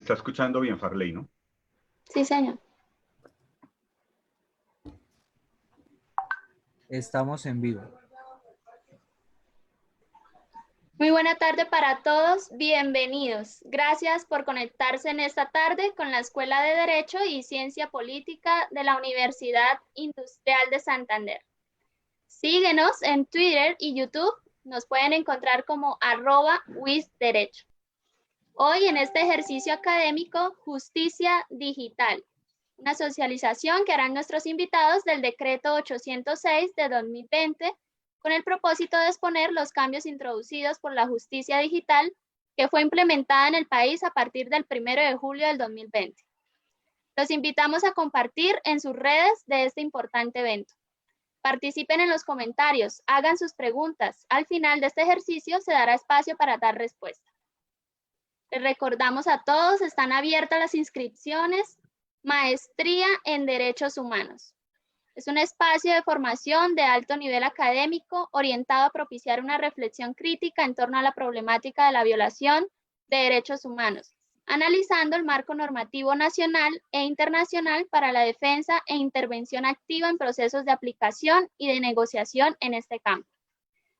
está escuchando bien, Farley, ¿no? Sí, señor. Estamos en vivo. Muy buena tarde para todos, bienvenidos. Gracias por conectarse en esta tarde con la Escuela de Derecho y Ciencia Política de la Universidad Industrial de Santander. Síguenos en Twitter y YouTube, nos pueden encontrar como @wisderecho. Hoy en este ejercicio académico, Justicia Digital, una socialización que harán nuestros invitados del Decreto 806 de 2020, con el propósito de exponer los cambios introducidos por la justicia digital que fue implementada en el país a partir del 1 de julio del 2020. Los invitamos a compartir en sus redes de este importante evento. Participen en los comentarios, hagan sus preguntas. Al final de este ejercicio se dará espacio para dar respuesta. Les recordamos a todos, están abiertas las inscripciones. Maestría en Derechos Humanos. Es un espacio de formación de alto nivel académico orientado a propiciar una reflexión crítica en torno a la problemática de la violación de derechos humanos, analizando el marco normativo nacional e internacional para la defensa e intervención activa en procesos de aplicación y de negociación en este campo,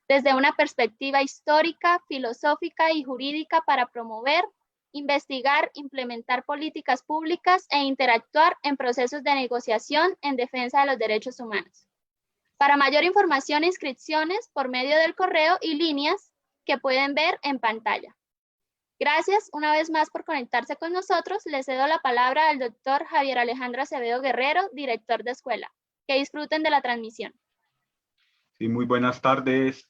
desde una perspectiva histórica, filosófica y jurídica para promover, investigar, implementar políticas públicas e interactuar en procesos de negociación en defensa de los derechos humanos. Para mayor información e inscripciones por medio del correo y líneas que pueden ver en pantalla. Gracias una vez más por conectarse con nosotros. Le cedo la palabra al doctor Javier Alejandro Acevedo Guerrero, director de escuela. Que disfruten de la transmisión. Sí, muy buenas tardes.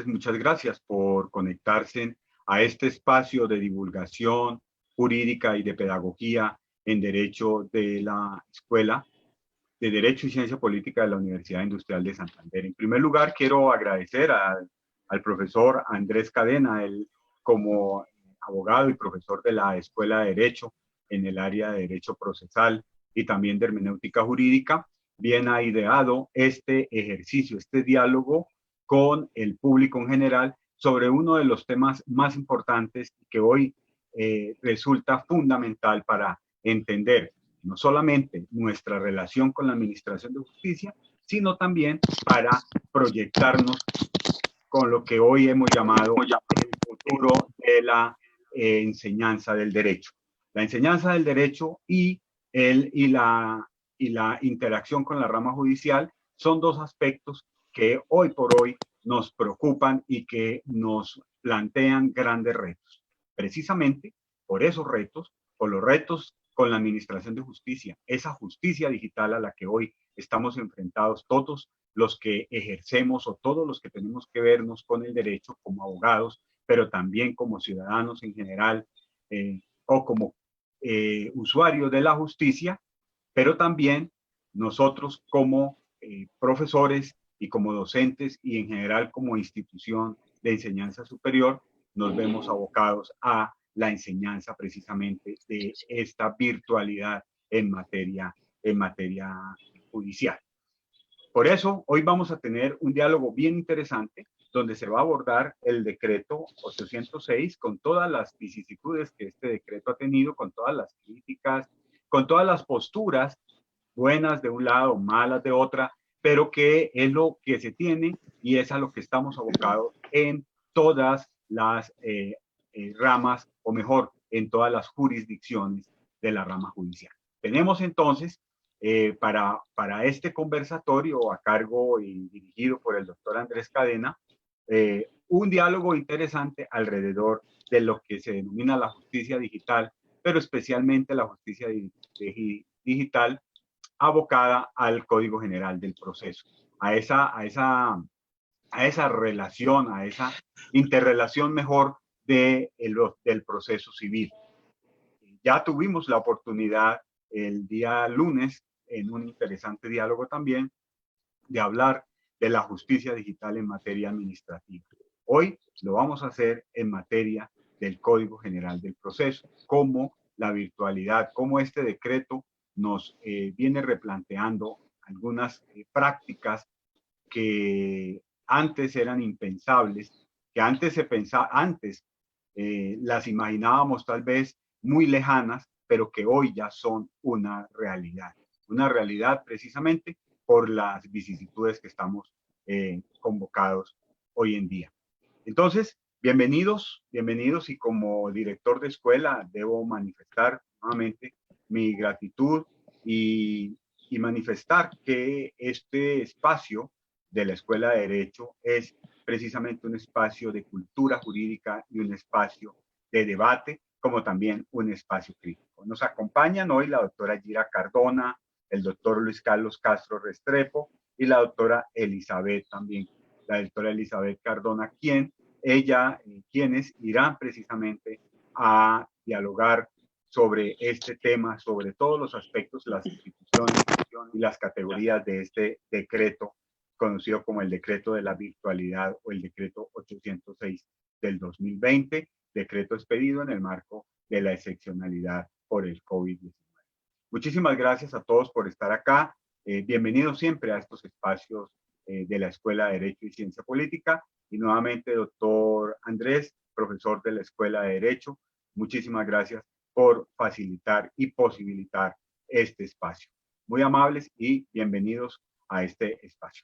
Muchas gracias por conectarse a este espacio de divulgación jurídica y de pedagogía en Derecho de la Escuela de Derecho y Ciencia Política de la Universidad Industrial de Santander. En primer lugar, quiero agradecer al profesor Andrés Cadena, él como abogado y profesor de la Escuela de Derecho en el área de Derecho Procesal y también de Hermenéutica Jurídica, bien ha ideado este ejercicio, este diálogo con el público en general sobre uno de los temas más importantes que hoy resulta fundamental para entender no solamente nuestra relación con la Administración de Justicia, sino también para proyectarnos con lo que hoy hemos llamado el futuro de la enseñanza del derecho. La enseñanza del derecho y la interacción con la rama judicial son dos aspectos que hoy por hoy nos preocupan y que nos plantean grandes retos. Precisamente por esos retos, por los retos con la Administración de Justicia, esa justicia digital a la que hoy estamos enfrentados todos los que ejercemos o todos los que tenemos que vernos con el derecho como abogados, pero también como ciudadanos en general o como usuarios de la justicia, pero también nosotros como profesores y como docentes y en general como institución de enseñanza superior, nos vemos abocados a la enseñanza precisamente de esta virtualidad en materia judicial. Por eso, hoy vamos a tener un diálogo bien interesante donde se va a abordar el decreto 806 con todas las vicisitudes que este decreto ha tenido, con todas las críticas, con todas las posturas, buenas de un lado, malas de otra, pero que es lo que se tiene y es a lo que estamos abocados en todas las ramas, o mejor, en todas las jurisdicciones de la rama judicial. Tenemos entonces para este conversatorio a cargo y dirigido por el doctor Andrés Cadena, un diálogo interesante alrededor de lo que se denomina la justicia digital, pero especialmente la justicia digital abocada al Código General del Proceso, a esa relación, a esa interrelación mejor del proceso civil. Ya tuvimos la oportunidad el día lunes, en un interesante diálogo también, de hablar de la justicia digital en materia administrativa. Hoy lo vamos a hacer en materia del Código General del Proceso, cómo la virtualidad, cómo este decreto nos viene replanteando algunas prácticas que antes eran impensables, que antes las imaginábamos tal vez muy lejanas, pero que hoy ya son una realidad precisamente por las vicisitudes que estamos convocados hoy en día. Entonces, bienvenidos y como director de escuela debo manifestar nuevamente mi gratitud y manifestar que este espacio de la Escuela de Derecho es precisamente un espacio de cultura jurídica y un espacio de debate, como también un espacio crítico. Nos acompañan hoy la doctora Gira Cardona, el doctor Luis Carlos Castro Restrepo y la doctora Elizabeth también, la doctora Elizabeth Cardona, quienes irán precisamente a dialogar sobre este tema, sobre todos los aspectos, las instituciones y las categorías de este decreto, conocido como el decreto de la virtualidad o el decreto 806 del 2020, decreto expedido en el marco de la excepcionalidad por el COVID-19. Muchísimas gracias a todos por estar acá. Bienvenidos siempre a estos espacios de la Escuela de Derecho y Ciencia Política. Y nuevamente, doctor Andrés, profesor de la Escuela de Derecho, muchísimas gracias por facilitar y posibilitar este espacio. Muy amables y bienvenidos a este espacio.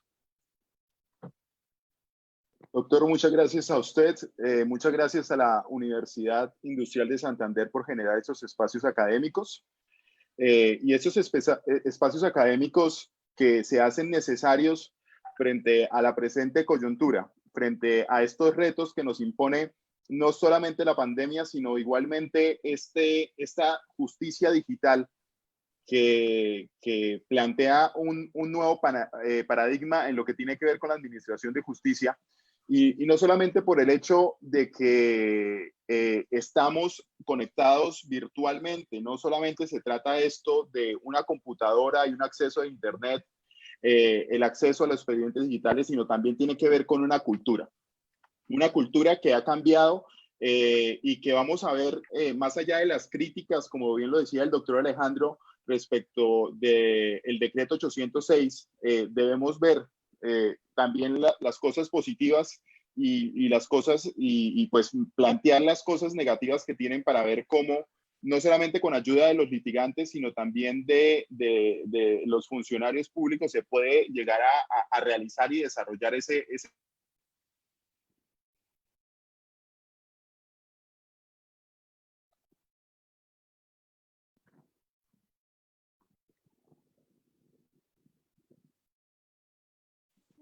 Doctor, muchas gracias a usted, muchas gracias a la Universidad Industrial de Santander por generar estos espacios académicos y estos espacios académicos que se hacen necesarios frente a la presente coyuntura, frente a estos retos que nos impone no solamente la pandemia, sino igualmente esta justicia digital que plantea un nuevo paradigma en lo que tiene que ver con la administración de justicia. Y no solamente por el hecho de que estamos conectados virtualmente, no solamente se trata esto de una computadora y un acceso a Internet, el acceso a los expedientes digitales, sino también tiene que ver con una cultura que ha cambiado y que vamos a ver más allá de las críticas, como bien lo decía el doctor Alejandro, respecto del decreto 806, debemos ver también las cosas positivas y las cosas y pues plantear las cosas negativas que tienen para ver cómo no solamente con ayuda de los litigantes, sino también de los funcionarios públicos se puede llegar a realizar y desarrollar ese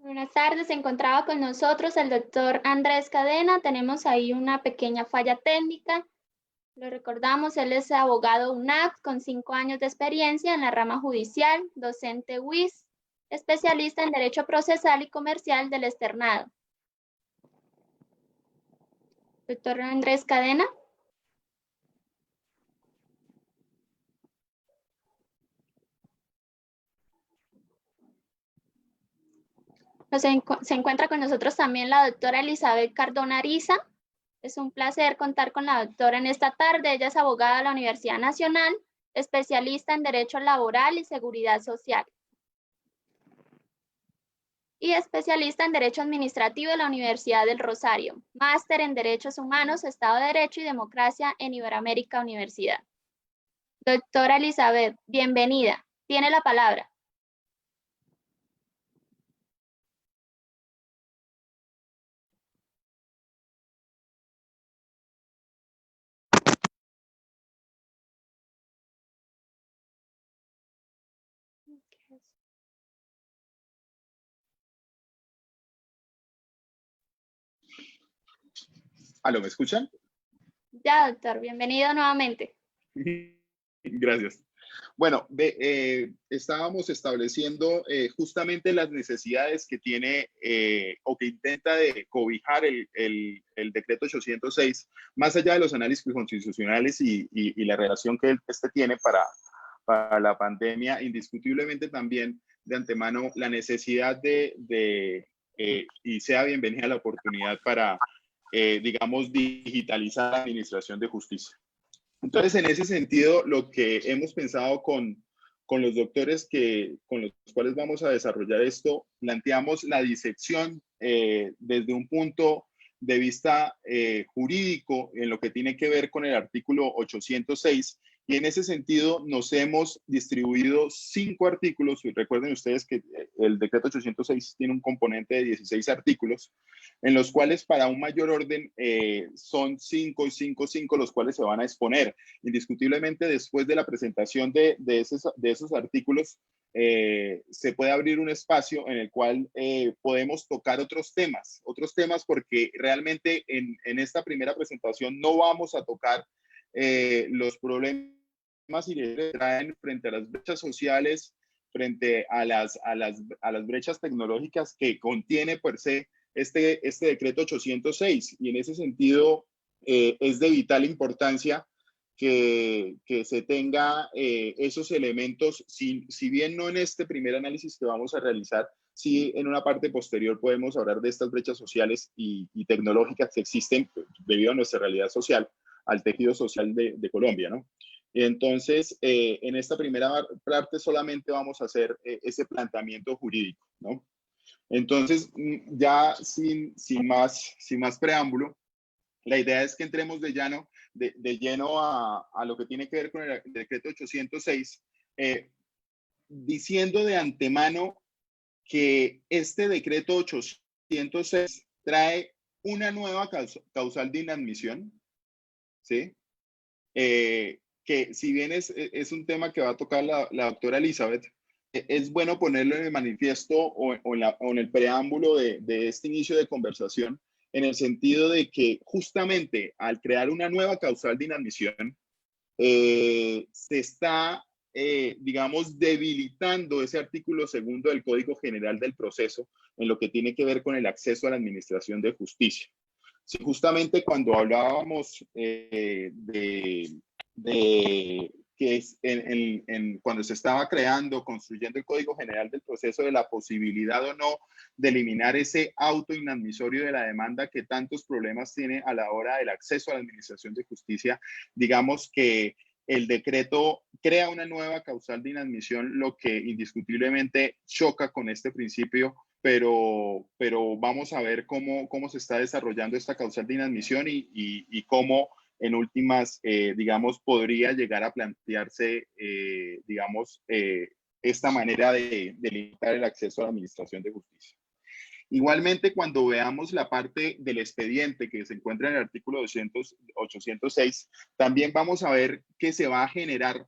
Buenas tardes, se encontraba con nosotros el doctor Andrés Cadena. Tenemos ahí una pequeña falla técnica. Lo recordamos, él es abogado UNAC con 5 años de experiencia en la rama judicial, docente UIS, especialista en Derecho Procesal y Comercial del Externado. Doctor Andrés Cadena. Se encuentra con nosotros también la doctora Elizabeth Cardona Ariza. Es un placer contar con la doctora en esta tarde. Ella es abogada de la Universidad Nacional, especialista en Derecho Laboral y Seguridad Social. Y especialista en Derecho Administrativo de la Universidad del Rosario. Máster en Derechos Humanos, Estado de Derecho y Democracia en Iberoamérica Universidad. Doctora Elizabeth, bienvenida. Tiene la palabra. ¿Aló, me escuchan? Ya, doctor, bienvenido nuevamente. Gracias. Bueno, estábamos estableciendo justamente las necesidades que tiene o que intenta de cobijar el decreto 806, más allá de los análisis constitucionales y la relación que este tiene para la pandemia, indiscutiblemente también de antemano la necesidad y sea bienvenida la oportunidad para, digamos, digitalizar la administración de justicia. Entonces, en ese sentido, lo que hemos pensado con los doctores con los cuales vamos a desarrollar esto, planteamos la disección desde un punto vista jurídico en lo que tiene que ver con el artículo 806, y en ese sentido nos hemos distribuido 5 artículos, y recuerden ustedes que el decreto 806 tiene un componente de 16 artículos, en los cuales para un mayor orden son 5 y 5, 5 los cuales se van a exponer. Indiscutiblemente después de la presentación de esos artículos, se puede abrir un espacio en el cual podemos tocar otros temas porque realmente en esta primera presentación no vamos a tocar los problemas y que traen frente a las brechas sociales, frente a las brechas tecnológicas que contiene per se este decreto 806. Y en ese sentido es de vital importancia que se tenga esos elementos, si bien no en este primer análisis que vamos a realizar, sí en una parte posterior podemos hablar de estas brechas sociales y tecnológicas que existen debido a nuestra realidad social, al tejido social de Colombia, ¿no? Entonces, en esta primera parte solamente vamos a hacer ese planteamiento jurídico, ¿no? Entonces, ya sin más preámbulo, la idea es que entremos de lleno a lo que tiene que ver con el decreto 806, diciendo de antemano que este decreto 806 trae una nueva causal de inadmisión, ¿sí? Que si bien es un tema que va a tocar la doctora Elizabeth, es bueno ponerlo en el manifiesto o en el preámbulo de este inicio de conversación, en el sentido de que justamente al crear una nueva causal de inadmisión, se está, digamos, debilitando ese artículo segundo del Código General del Proceso en lo que tiene que ver con el acceso a la administración de justicia. Sí, justamente cuando hablábamos que es cuando se estaba construyendo el Código General del Proceso, de la posibilidad o no de eliminar ese auto inadmisorio de la demanda que tantos problemas tiene a la hora del acceso a la administración de justicia, digamos que el decreto crea una nueva causal de inadmisión, lo que indiscutiblemente choca con este principio, pero vamos a ver cómo se está desarrollando esta causal de inadmisión y cómo en últimas, digamos, podría llegar a plantearse, digamos, esta manera de limitar el acceso a la administración de justicia. Igualmente, cuando veamos la parte del expediente que se encuentra en el artículo 806, también vamos a ver que se va a generar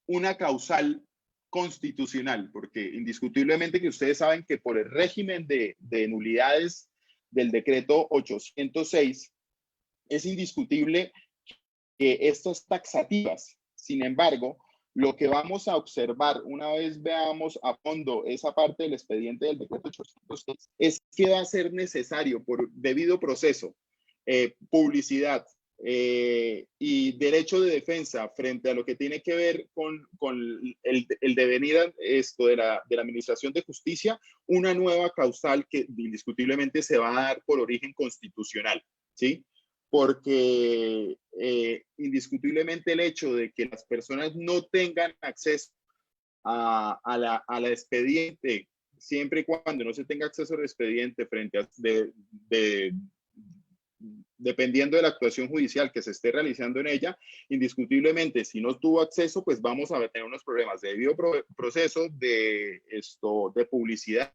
una causal constitucional, porque indiscutiblemente que ustedes saben que por el régimen de nulidades del decreto 806, es indiscutible que estas taxativas. Sin embargo, lo que vamos a observar una vez veamos a fondo esa parte del expediente del decreto 806 es que va a ser necesario por debido proceso, publicidad y derecho de defensa frente a lo que tiene que ver con el devenir de la administración de justicia, una nueva causal que indiscutiblemente se va a dar por origen constitucional, ¿sí? Porque indiscutiblemente el hecho de que las personas no tengan acceso a la expediente, siempre y cuando no se tenga acceso al expediente frente a dependiendo de la actuación judicial que se esté realizando en ella, indiscutiblemente si no tuvo acceso, pues vamos a tener unos problemas de debido proceso, de publicidad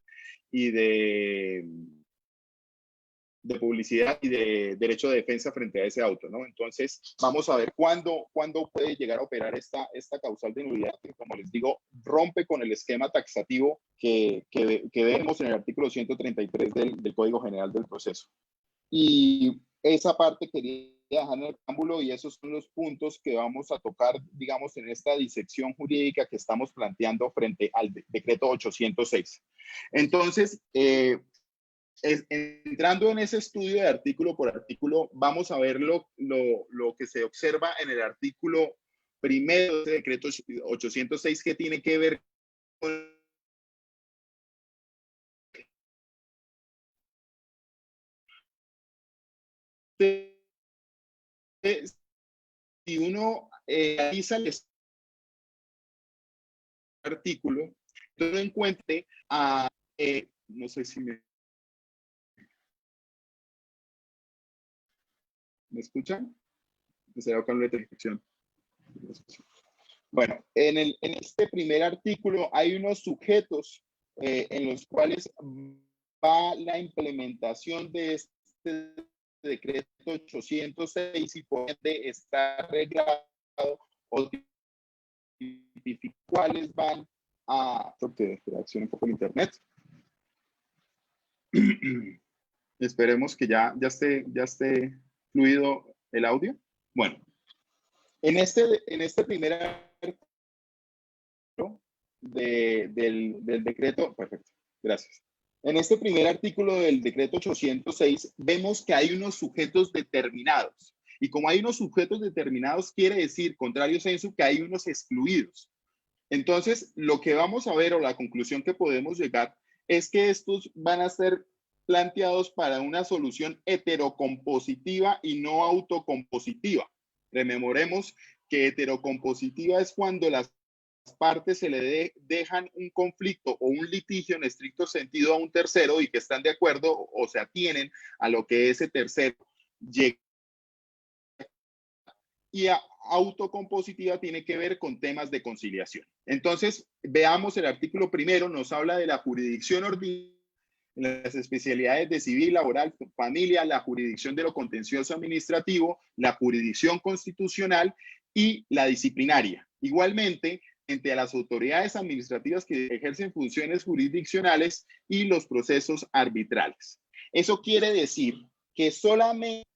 y de publicidad y de derecho de defensa frente a ese auto, ¿no? Entonces, vamos a ver cuándo puede llegar a operar esta causal de nulidad, que, como les digo, rompe con el esquema taxativo que vemos en el artículo 133 del Código General del Proceso. Y esa parte quería dejar en el preámbulo, y esos son los puntos que vamos a tocar, digamos, en esta disección jurídica que estamos planteando frente al decreto 806. Entonces, entrando en ese estudio de artículo por artículo, vamos a ver lo que se observa en el artículo primero del decreto 806, que tiene que ver con si uno analiza el artículo, uno encuentre a, no sé si me ¿Me escuchan? Será con la detección. Bueno, en este primer artículo hay unos sujetos en los cuales va la implementación de este decreto 806 y por ende está arreglado o cuáles van a... Porque reaccione un poco el internet. Esperemos que ya esté fluido el audio. Bueno, en este primer artículo del decreto, perfecto, gracias. En este primer artículo del decreto 806 vemos que hay unos sujetos determinados. Y como hay unos sujetos determinados, quiere decir, contrario censo, que hay unos excluidos. Entonces, lo que vamos a ver o la conclusión que podemos llegar es que estos van a ser planteados para una solución heterocompositiva y no autocompositiva. Rememoremos que heterocompositiva es cuando las partes se le dejan un conflicto o un litigio en estricto sentido a un tercero y que están de acuerdo o se atienen a lo que ese tercero llega. Y autocompositiva tiene que ver con temas de conciliación. Entonces, veamos el artículo primero, nos habla de la jurisdicción ordinaria, las especialidades de civil, laboral, familia, la jurisdicción de lo contencioso administrativo, la jurisdicción constitucional y la disciplinaria. Igualmente, frente a las autoridades administrativas que ejercen funciones jurisdiccionales y los procesos arbitrales. Eso quiere decir que solamente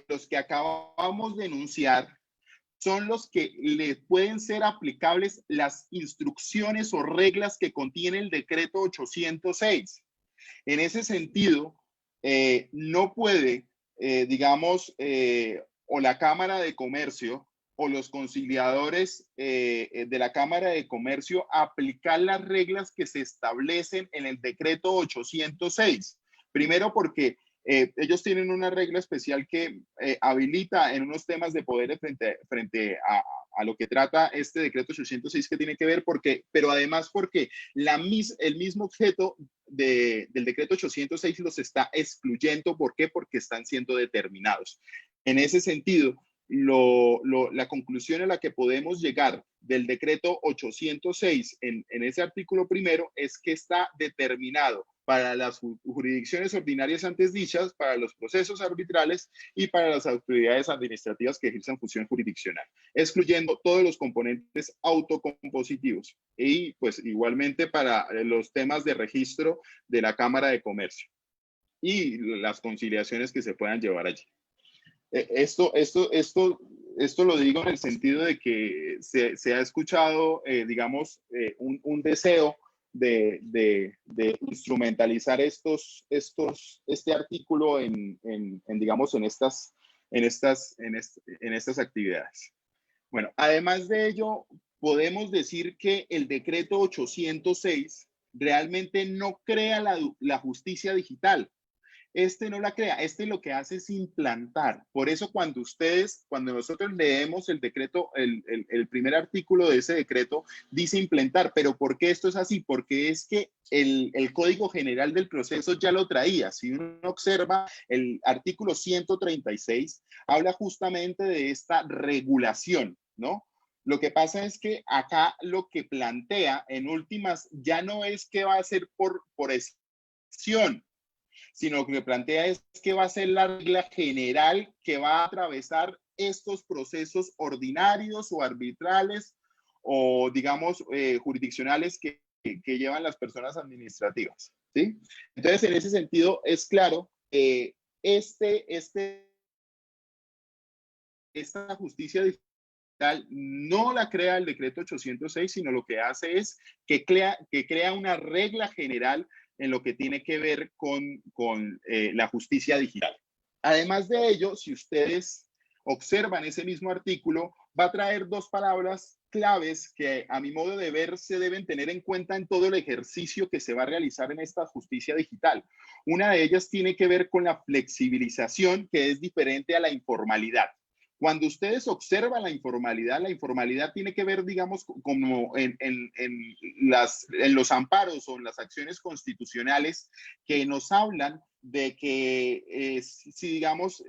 los que acabamos de enunciar son los que le pueden ser aplicables las instrucciones o reglas que contiene el decreto 806. En ese sentido, no puede, o la Cámara de Comercio o los conciliadores de la Cámara de Comercio aplicar las reglas que se establecen en el decreto 806. Primero porque ellos tienen una regla especial que habilita en unos temas de poder frente a lo que trata este decreto 806 que tiene que ver pero además porque el mismo objeto del decreto 806 los está excluyendo. ¿Por qué? Porque están siendo determinados. En ese sentido, la conclusión a la que podemos llegar del decreto 806 en ese artículo primero es que está determinado para las jurisdicciones ordinarias antes dichas, para los procesos arbitrales y para las autoridades administrativas que ejercen función jurisdiccional, excluyendo todos los componentes autocompositivos y pues igualmente para los temas de registro de la Cámara de Comercio y las conciliaciones que se puedan llevar allí. Esto lo digo en el sentido de que se ha escuchado, un deseo de instrumentalizar este artículo en estas actividades. Bueno, además de ello, podemos decir que el decreto 806 realmente no crea la justicia digital. Este no la crea, este lo que hace es implantar. Por eso cuando nosotros leemos el decreto, el primer artículo de ese decreto dice implantar. ¿Pero por qué esto es así? Porque es que el Código General del Proceso ya lo traía. Si uno observa el artículo 136, habla justamente de esta regulación, ¿no? Lo que pasa es que acá lo que plantea en últimas ya no es que va a ser por excepción, sino que plantea es que va a ser la regla general que va a atravesar estos procesos ordinarios o arbitrales o, jurisdiccionales que llevan las personas administrativas, ¿sí? Entonces, en ese sentido, es claro que esta justicia digital no la crea el decreto 806, sino lo que hace es que crea una regla general en lo que tiene que ver con la justicia digital. Además de ello, si ustedes observan ese mismo artículo, va a traer dos palabras claves que a mi modo de ver se deben tener en cuenta en todo el ejercicio que se va a realizar en esta justicia digital. Una de ellas tiene que ver con la flexibilización, que es diferente a la informalidad. Cuando ustedes observan la informalidad tiene que ver, digamos, como en los amparos o en las acciones constitucionales que nos hablan de que si digamos,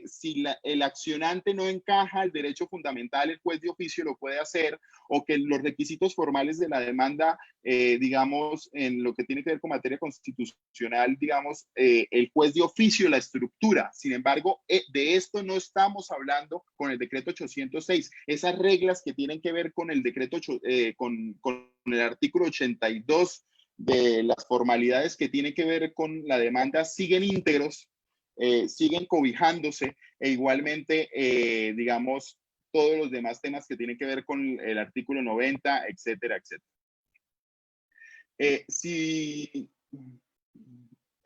si el accionante no encaja el derecho fundamental, el juez de oficio lo puede hacer, o que los requisitos formales de la demanda, digamos, en lo que tiene que ver con materia constitucional, digamos, el juez de oficio la estructura. Sin embargo, de esto no estamos hablando con el decreto 806. Esas reglas que tienen que ver con el decreto, con el artículo 82 de las formalidades que tienen que ver con la demanda siguen íntegros, siguen cobijándose, e igualmente, digamos, todos los demás temas que tienen que ver con el artículo 90, etcétera, etcétera.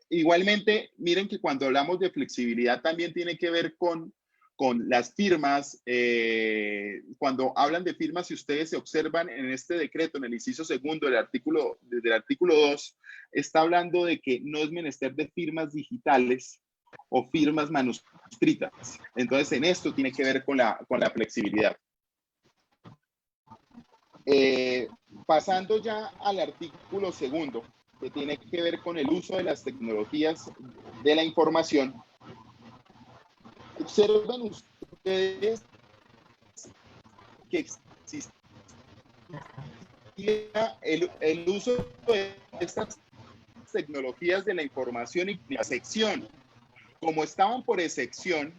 Igualmente, miren que cuando hablamos de flexibilidad también tiene que ver con las firmas. Cuando hablan de firmas, si ustedes se observan en este decreto, en el inciso segundo del artículo 2, está hablando de que no es menester de firmas digitales o firmas manuscritas. Entonces, en esto tiene que ver con la flexibilidad. Pasando ya al artículo segundo, que tiene que ver con el uso de las tecnologías de la información. Observen ustedes que existía el uso de estas tecnologías de la información y la sección. Como estaban por excepción,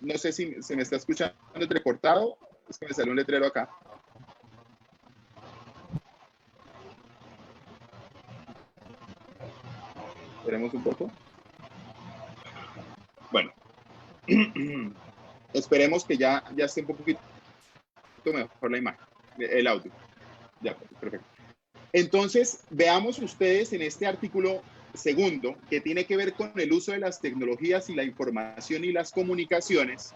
no sé si se me está escuchando entrecortado, es que me salió un letrero acá. Esperemos un poco. Bueno, esperemos que ya esté un poquito mejor la imagen, el audio. Ya, perfecto. Entonces, veamos ustedes en este artículo segundo, que tiene que ver con el uso de las tecnologías y la información y las comunicaciones.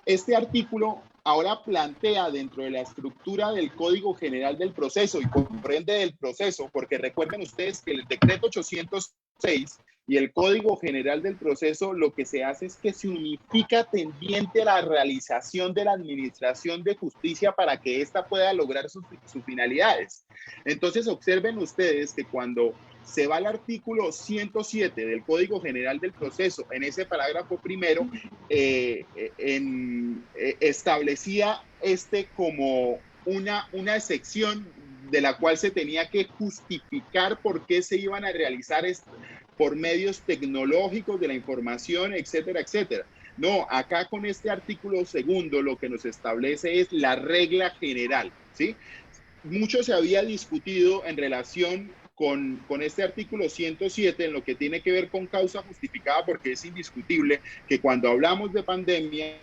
Este artículo ahora plantea dentro de la estructura del Código General del Proceso y comprende del proceso, porque recuerden ustedes que el decreto 806 y el Código General del Proceso lo que se hace es que se unifica tendiente a la realización de la administración de justicia para que ésta pueda lograr sus finalidades. Entonces, observen ustedes que cuando se va al artículo 107 del Código General del Proceso, en ese parágrafo primero, establecía como una excepción de la cual se tenía que justificar por qué se iban a realizar por medios tecnológicos de la información, etcétera, etcétera. No, acá con este artículo segundo lo que nos establece es la regla general, ¿sí? Mucho se había discutido en relación con este artículo 107 en lo que tiene que ver con causa justificada, porque es indiscutible que cuando hablamos de pandemia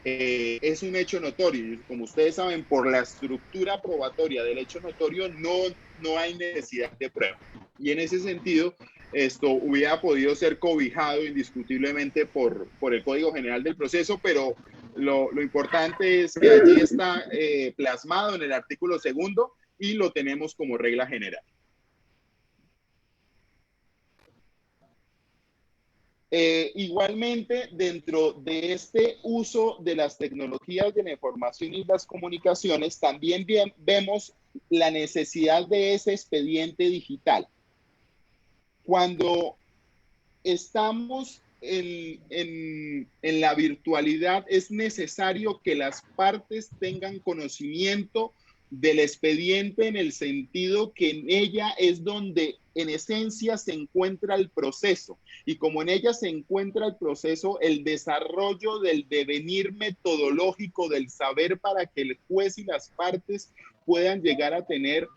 es un hecho notorio. Como ustedes saben, por la estructura probatoria del hecho notorio no hay necesidad de prueba. Y en ese sentido, esto hubiera podido ser cobijado indiscutiblemente por el Código General del Proceso, pero lo importante es que allí está plasmado en el artículo segundo y lo tenemos como regla general. Igualmente, dentro de este uso de las tecnologías de la información y las comunicaciones, también vemos la necesidad de ese expediente digital. Cuando estamos en la virtualidad, es necesario que las partes tengan conocimiento del expediente, en el sentido que en ella es donde en esencia se encuentra el proceso, y como en ella se encuentra el proceso, el desarrollo del devenir metodológico del saber para que el juez y las partes puedan llegar a tener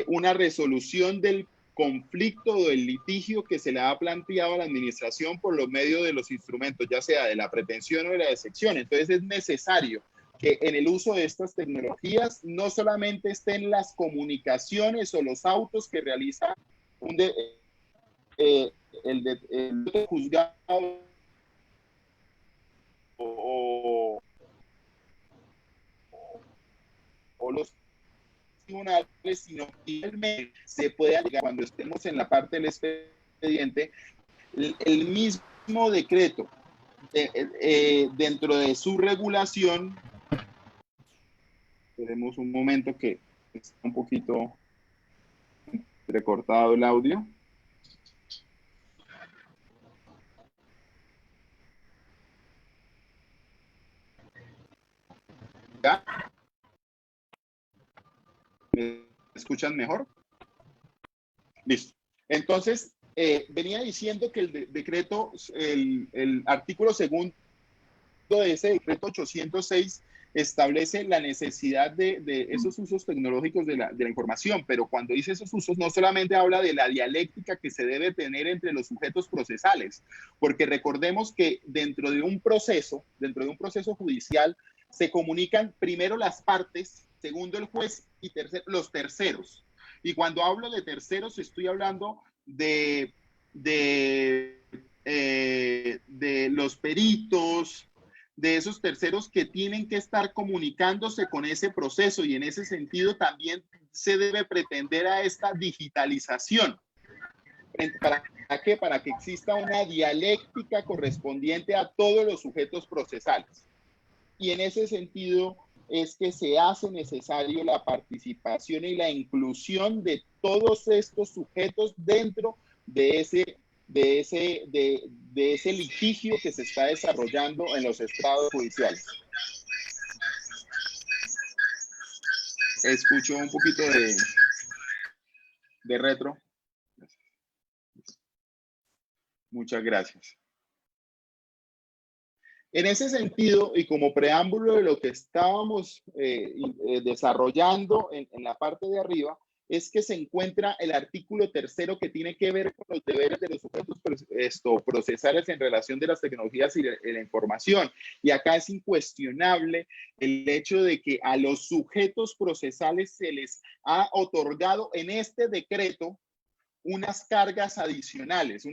una resolución del conflicto o del litigio que se le ha planteado a la administración por los medios de los instrumentos, ya sea de la pretensión o de la excepción. Entonces es necesario que en el uso de estas tecnologías no solamente estén las comunicaciones o los autos que realiza el juzgado o los tribunales, sino que se pueda llegar, cuando estemos en la parte del expediente, el mismo decreto dentro de su regulación. Tenemos un momento que está un poquito recortado el audio. ¿Ya? ¿Me escuchan mejor? Listo. Entonces, venía diciendo que el decreto, el artículo segundo de ese decreto 806 establece la necesidad de esos usos tecnológicos de la información, pero cuando dice esos usos no solamente habla de la dialéctica que se debe tener entre los sujetos procesales, porque recordemos que dentro de un proceso judicial, se comunican primero las partes, segundo el juez y tercero, los terceros. Y cuando hablo de terceros estoy hablando de los peritos, de esos terceros que tienen que estar comunicándose con ese proceso, y en ese sentido también se debe pretender a esta digitalización. ¿Para qué? Para que exista una dialéctica correspondiente a todos los sujetos procesales. Y en ese sentido es que se hace necesario la participación y la inclusión de todos estos sujetos dentro de ese litigio que se está desarrollando en los estrados judiciales. Escucho un poquito de retro. Muchas gracias. En ese sentido, y como preámbulo de lo que estábamos desarrollando en la parte de arriba, es que se encuentra el artículo tercero que tiene que ver con los deberes de los sujetos procesales en relación de las tecnologías y la información. Y acá es incuestionable el hecho de que a los sujetos procesales se les ha otorgado en este decreto unas cargas adicionales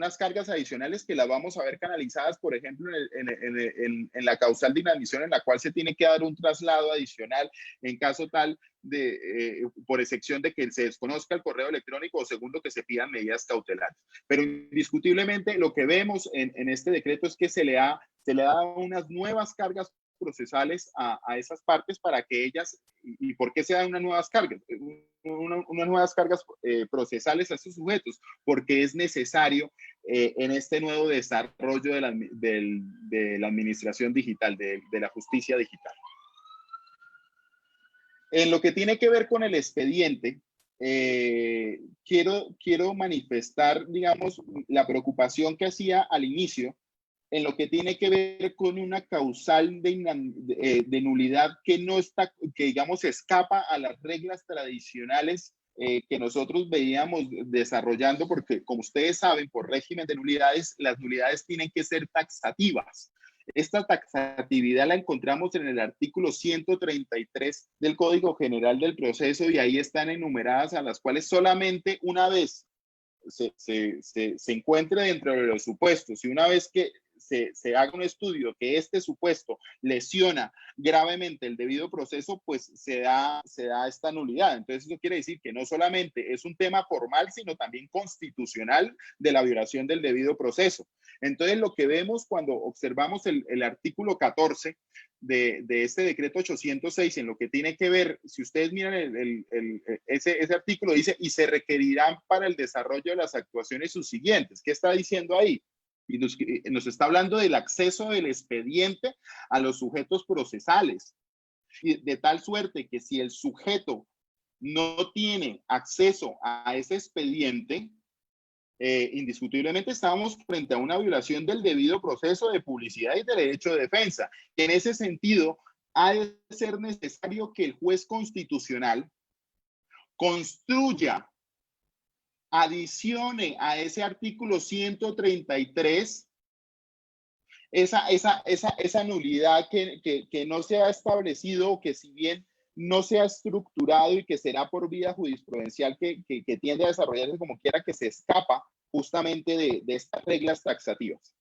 que las vamos a ver canalizadas, por ejemplo, en la causal de inadmisión, en la cual se tiene que dar un traslado adicional en caso tal de, por excepción de que se desconozca el correo electrónico, o segundo, que se pidan medidas cautelares. Pero indiscutiblemente lo que vemos en este decreto es que se le ha dado unas nuevas cargas procesales a esas partes para que ellas, ¿y por qué se dan unas nuevas cargas? Unas nuevas cargas procesales a estos sujetos, porque es necesario en este nuevo desarrollo de la administración digital, de la justicia digital. En lo que tiene que ver con el expediente, quiero manifestar, digamos, la preocupación que hacía al inicio en lo que tiene que ver con una causal de nulidad que no está, que digamos escapa a las reglas tradicionales que nosotros veíamos desarrollando, porque como ustedes saben, por régimen de nulidades, las nulidades tienen que ser taxativas. Esta taxatividad la encontramos en el artículo 133 del Código General del Proceso, y ahí están enumeradas a las cuales solamente una vez se encuentre dentro de los supuestos, y una vez que se haga un estudio que este supuesto lesiona gravemente el debido proceso, pues se da esta nulidad. Entonces eso quiere decir que no solamente es un tema formal, sino también constitucional de la violación del debido proceso. Entonces lo que vemos cuando observamos el artículo 14 de este decreto 806, en lo que tiene que ver, si ustedes miran ese artículo, dice: y se requerirán para el desarrollo de las actuaciones subsiguientes. ¿Qué está diciendo ahí? Y nos está hablando del acceso del expediente a los sujetos procesales, de tal suerte que si el sujeto no tiene acceso a ese expediente, indiscutiblemente estamos frente a una violación del debido proceso de publicidad y del derecho de defensa. En ese sentido, ha de ser necesario que el juez constitucional construya, adicione a ese artículo 133 esa nulidad que no se ha establecido, o que si bien no se ha estructurado y que será por vía jurisprudencial que tiende a desarrollarse como quiera, que se escapa justamente de estas reglas taxativas.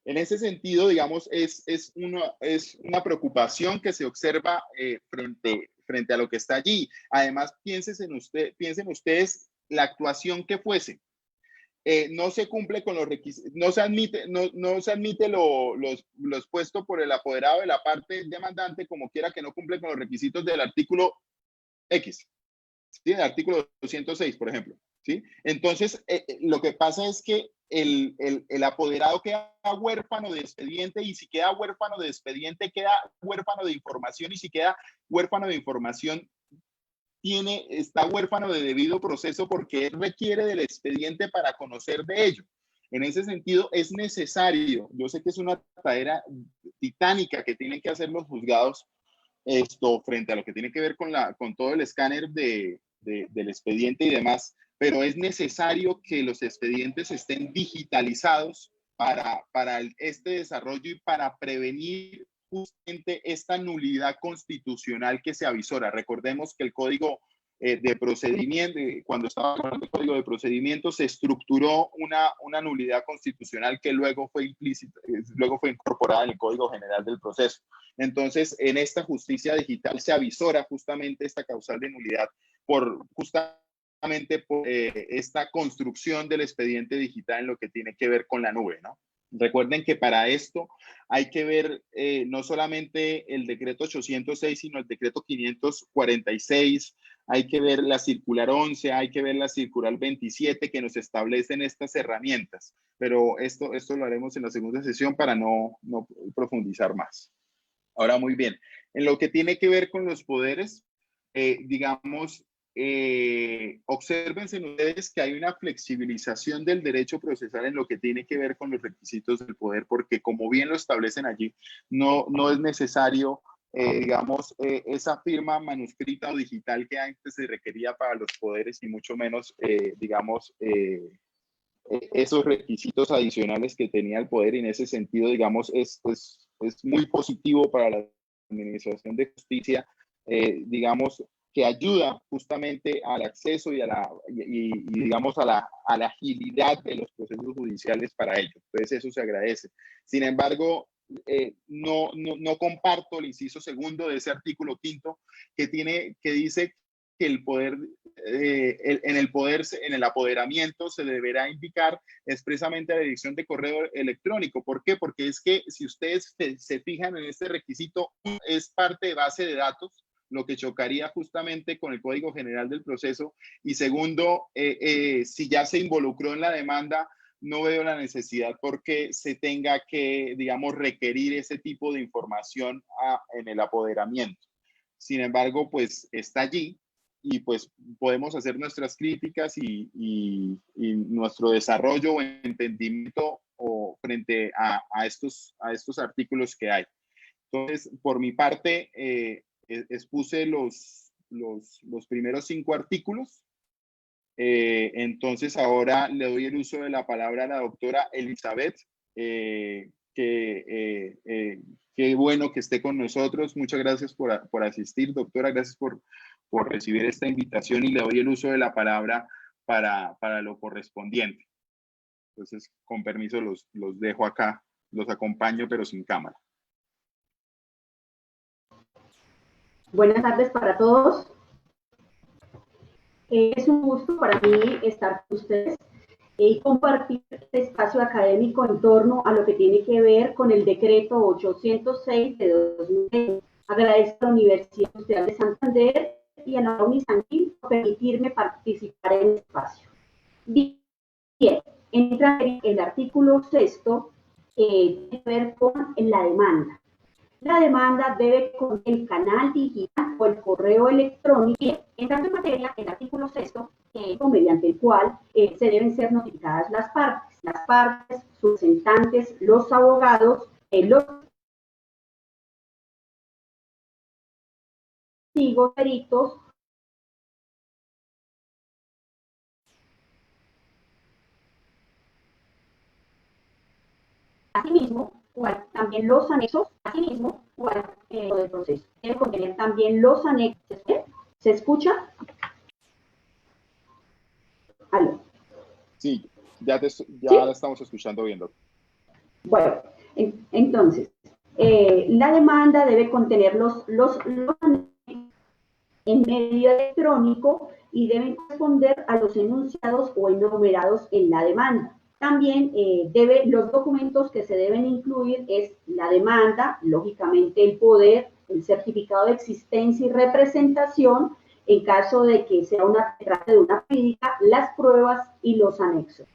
En ese sentido, digamos, es una preocupación que se observa frente a lo que está allí. Además, piensen ustedes la actuación que fuese. No se cumple con los requisitos, no se admite lo expuesto por el apoderado de la parte demandante, como quiera que no cumple con los requisitos del artículo X, ¿sí? El artículo 206, por ejemplo, ¿sí? Entonces, lo que pasa es que el apoderado queda huérfano de expediente, y si queda huérfano de expediente, queda huérfano de información, y si queda huérfano de información, está huérfano de debido proceso, porque él requiere del expediente para conocer de ello. En ese sentido, es necesario, yo sé que es una tarea titánica que tienen que hacer los juzgados frente a lo que tiene que ver con todo el escáner del expediente y demás, pero es necesario que los expedientes estén digitalizados para este desarrollo y para prevenir justamente esta nulidad constitucional que se avisora. Recordemos que el Código de Procedimiento, cuando estaba hablando del Código de Procedimiento, se estructuró una nulidad constitucional que luego fue implícita, luego fue incorporada en el Código General del Proceso. Entonces, en esta justicia digital se avisora justamente esta causal de nulidad por esta construcción del expediente digital en lo que tiene que ver con la nube, ¿no? Recuerden que para esto hay que ver no solamente el decreto 806, sino el decreto 546, hay que ver la circular 11, hay que ver la circular 27 que nos establecen estas herramientas. Pero esto lo haremos en la segunda sesión para no profundizar más. Ahora, muy bien, en lo que tiene que ver con los poderes, digamos, obsérvense ustedes que hay una flexibilización del derecho procesal en lo que tiene que ver con los requisitos del poder, porque como bien lo establecen allí, no es necesario, digamos, esa firma manuscrita o digital que antes se requería para los poderes, y mucho menos, digamos, esos requisitos adicionales que tenía el poder. Y en ese sentido, digamos, es muy positivo para la administración de justicia, digamos, que ayuda justamente al acceso y digamos a la agilidad de los procesos judiciales para ello. Entonces eso se agradece. Sin embargo, no comparto el inciso segundo de ese artículo quinto que dice que el poder, en el apoderamiento se deberá indicar expresamente la dirección de correo electrónico. ¿Por qué? Porque es que si ustedes se fijan en este requisito, es parte de base de datos, lo que chocaría justamente con el Código General del Proceso. Y segundo, si ya se involucró en la demanda, no veo la necesidad porque se tenga que, digamos, requerir ese tipo de información en el apoderamiento. Sin embargo, pues está allí, y pues podemos hacer nuestras críticas y nuestro desarrollo o entendimiento frente a estos artículos que hay. Entonces, por mi parte, expuse los primeros 5 artículos. Entonces, ahora le doy el uso de la palabra a la doctora Elizabeth, qué bueno que esté con nosotros. Muchas gracias por asistir, doctora. Gracias por recibir esta invitación, y le doy el uso de la palabra para lo correspondiente. Entonces, con permiso, los dejo acá, los acompaño, pero sin cámara. Buenas tardes para todos. Es un gusto para mí estar con ustedes y compartir este espacio académico en torno a lo que tiene que ver con el decreto 806 de 2020. Agradezco a la Universidad Industrial de Santander y a la UNISANDIL por permitirme participar en el espacio. Bien, entra el artículo 6º, tiene que ver con la demanda. La demanda debe con el canal digital o el correo electrónico. Entrando en materia, el artículo 6º, mediante el cual se deben ser notificadas las partes, sus representantes, los abogados, los testigos, peritos, asimismo, también los anexos, asimismo, del proceso. Debe contener también los anexos. ¿Se escucha? ¿Aló? Sí, ya ¿Sí? la estamos escuchando bien, doctor. Bueno, entonces, la demanda debe contener los anexos en medio electrónico y deben corresponder a los enunciados o enumerados en la demanda. También los documentos que se deben incluir es la demanda, lógicamente el poder, el certificado de existencia y representación, en caso de que sea se trate de una jurídica, las pruebas y los anexos.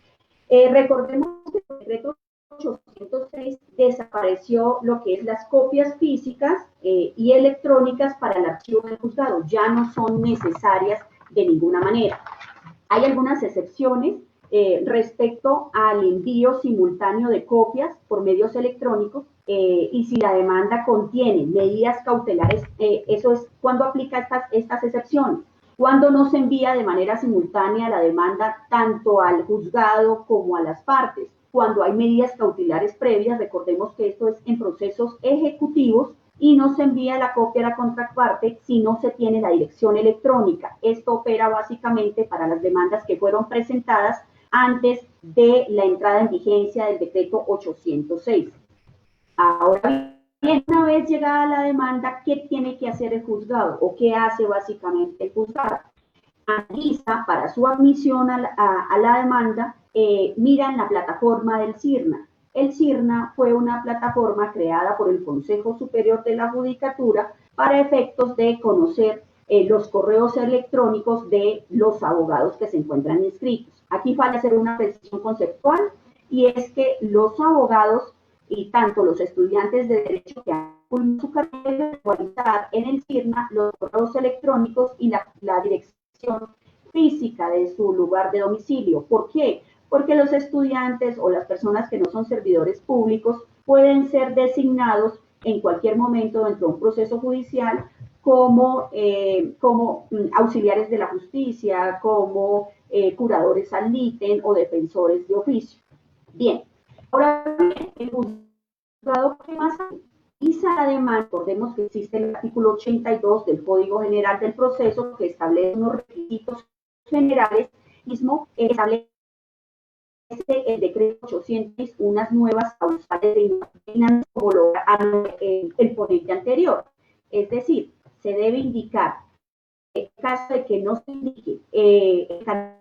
Recordemos que el decreto 806 desapareció lo que es las copias físicas y electrónicas para el archivo del juzgado, ya no son necesarias de ninguna manera. Hay algunas excepciones respecto al envío simultáneo de copias por medios electrónicos y si la demanda contiene medidas cautelares, eso es cuando aplica estas excepciones. Cuando no se envía de manera simultánea la demanda tanto al juzgado como a las partes. Cuando hay medidas cautelares previas, recordemos que esto es en procesos ejecutivos y no se envía la copia a la contraparte si no se tiene la dirección electrónica. Esto opera básicamente para las demandas que fueron presentadas antes de la entrada en vigencia del decreto 806. Ahora bien, una vez llegada la demanda, ¿qué tiene que hacer el juzgado? ¿O qué hace básicamente el juzgado? Analiza para su admisión a la demanda, mira en la plataforma del CIRNA. El CIRNA fue una plataforma creada por el Consejo Superior de la Judicatura para efectos de conocer los correos electrónicos de los abogados que se encuentran inscritos. Aquí falta hacer una precisión conceptual y es que los abogados y tanto los estudiantes de Derecho que han culminado su carrera actualizar en el CIRNA los correos electrónicos y la dirección física de su lugar de domicilio. ¿Por qué? Porque los estudiantes o las personas que no son servidores públicos pueden ser designados en cualquier momento dentro de un proceso judicial como auxiliares de la justicia, como curadores al ítem o defensores de oficio. Bien, ahora bien, el juzgado que más analiza la demanda, recordemos que existe el artículo 82 del Código General del Proceso que establece unos requisitos generales, mismo establece el decreto 806 unas nuevas causales de inhabilitación como el ponente anterior. Es decir, se debe indicar, en caso de que no se indique, el canal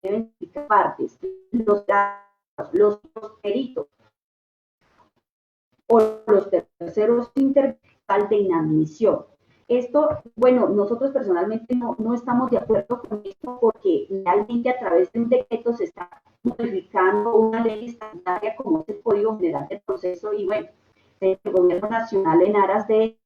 deben indicar partes, los peritos o los terceros intervenientes de inadmisión. Esto, bueno, nosotros personalmente no estamos de acuerdo con esto porque realmente a través de un decreto se está modificando una ley estatutaria como es el Código General del Proceso y bueno, el Gobierno Nacional en aras de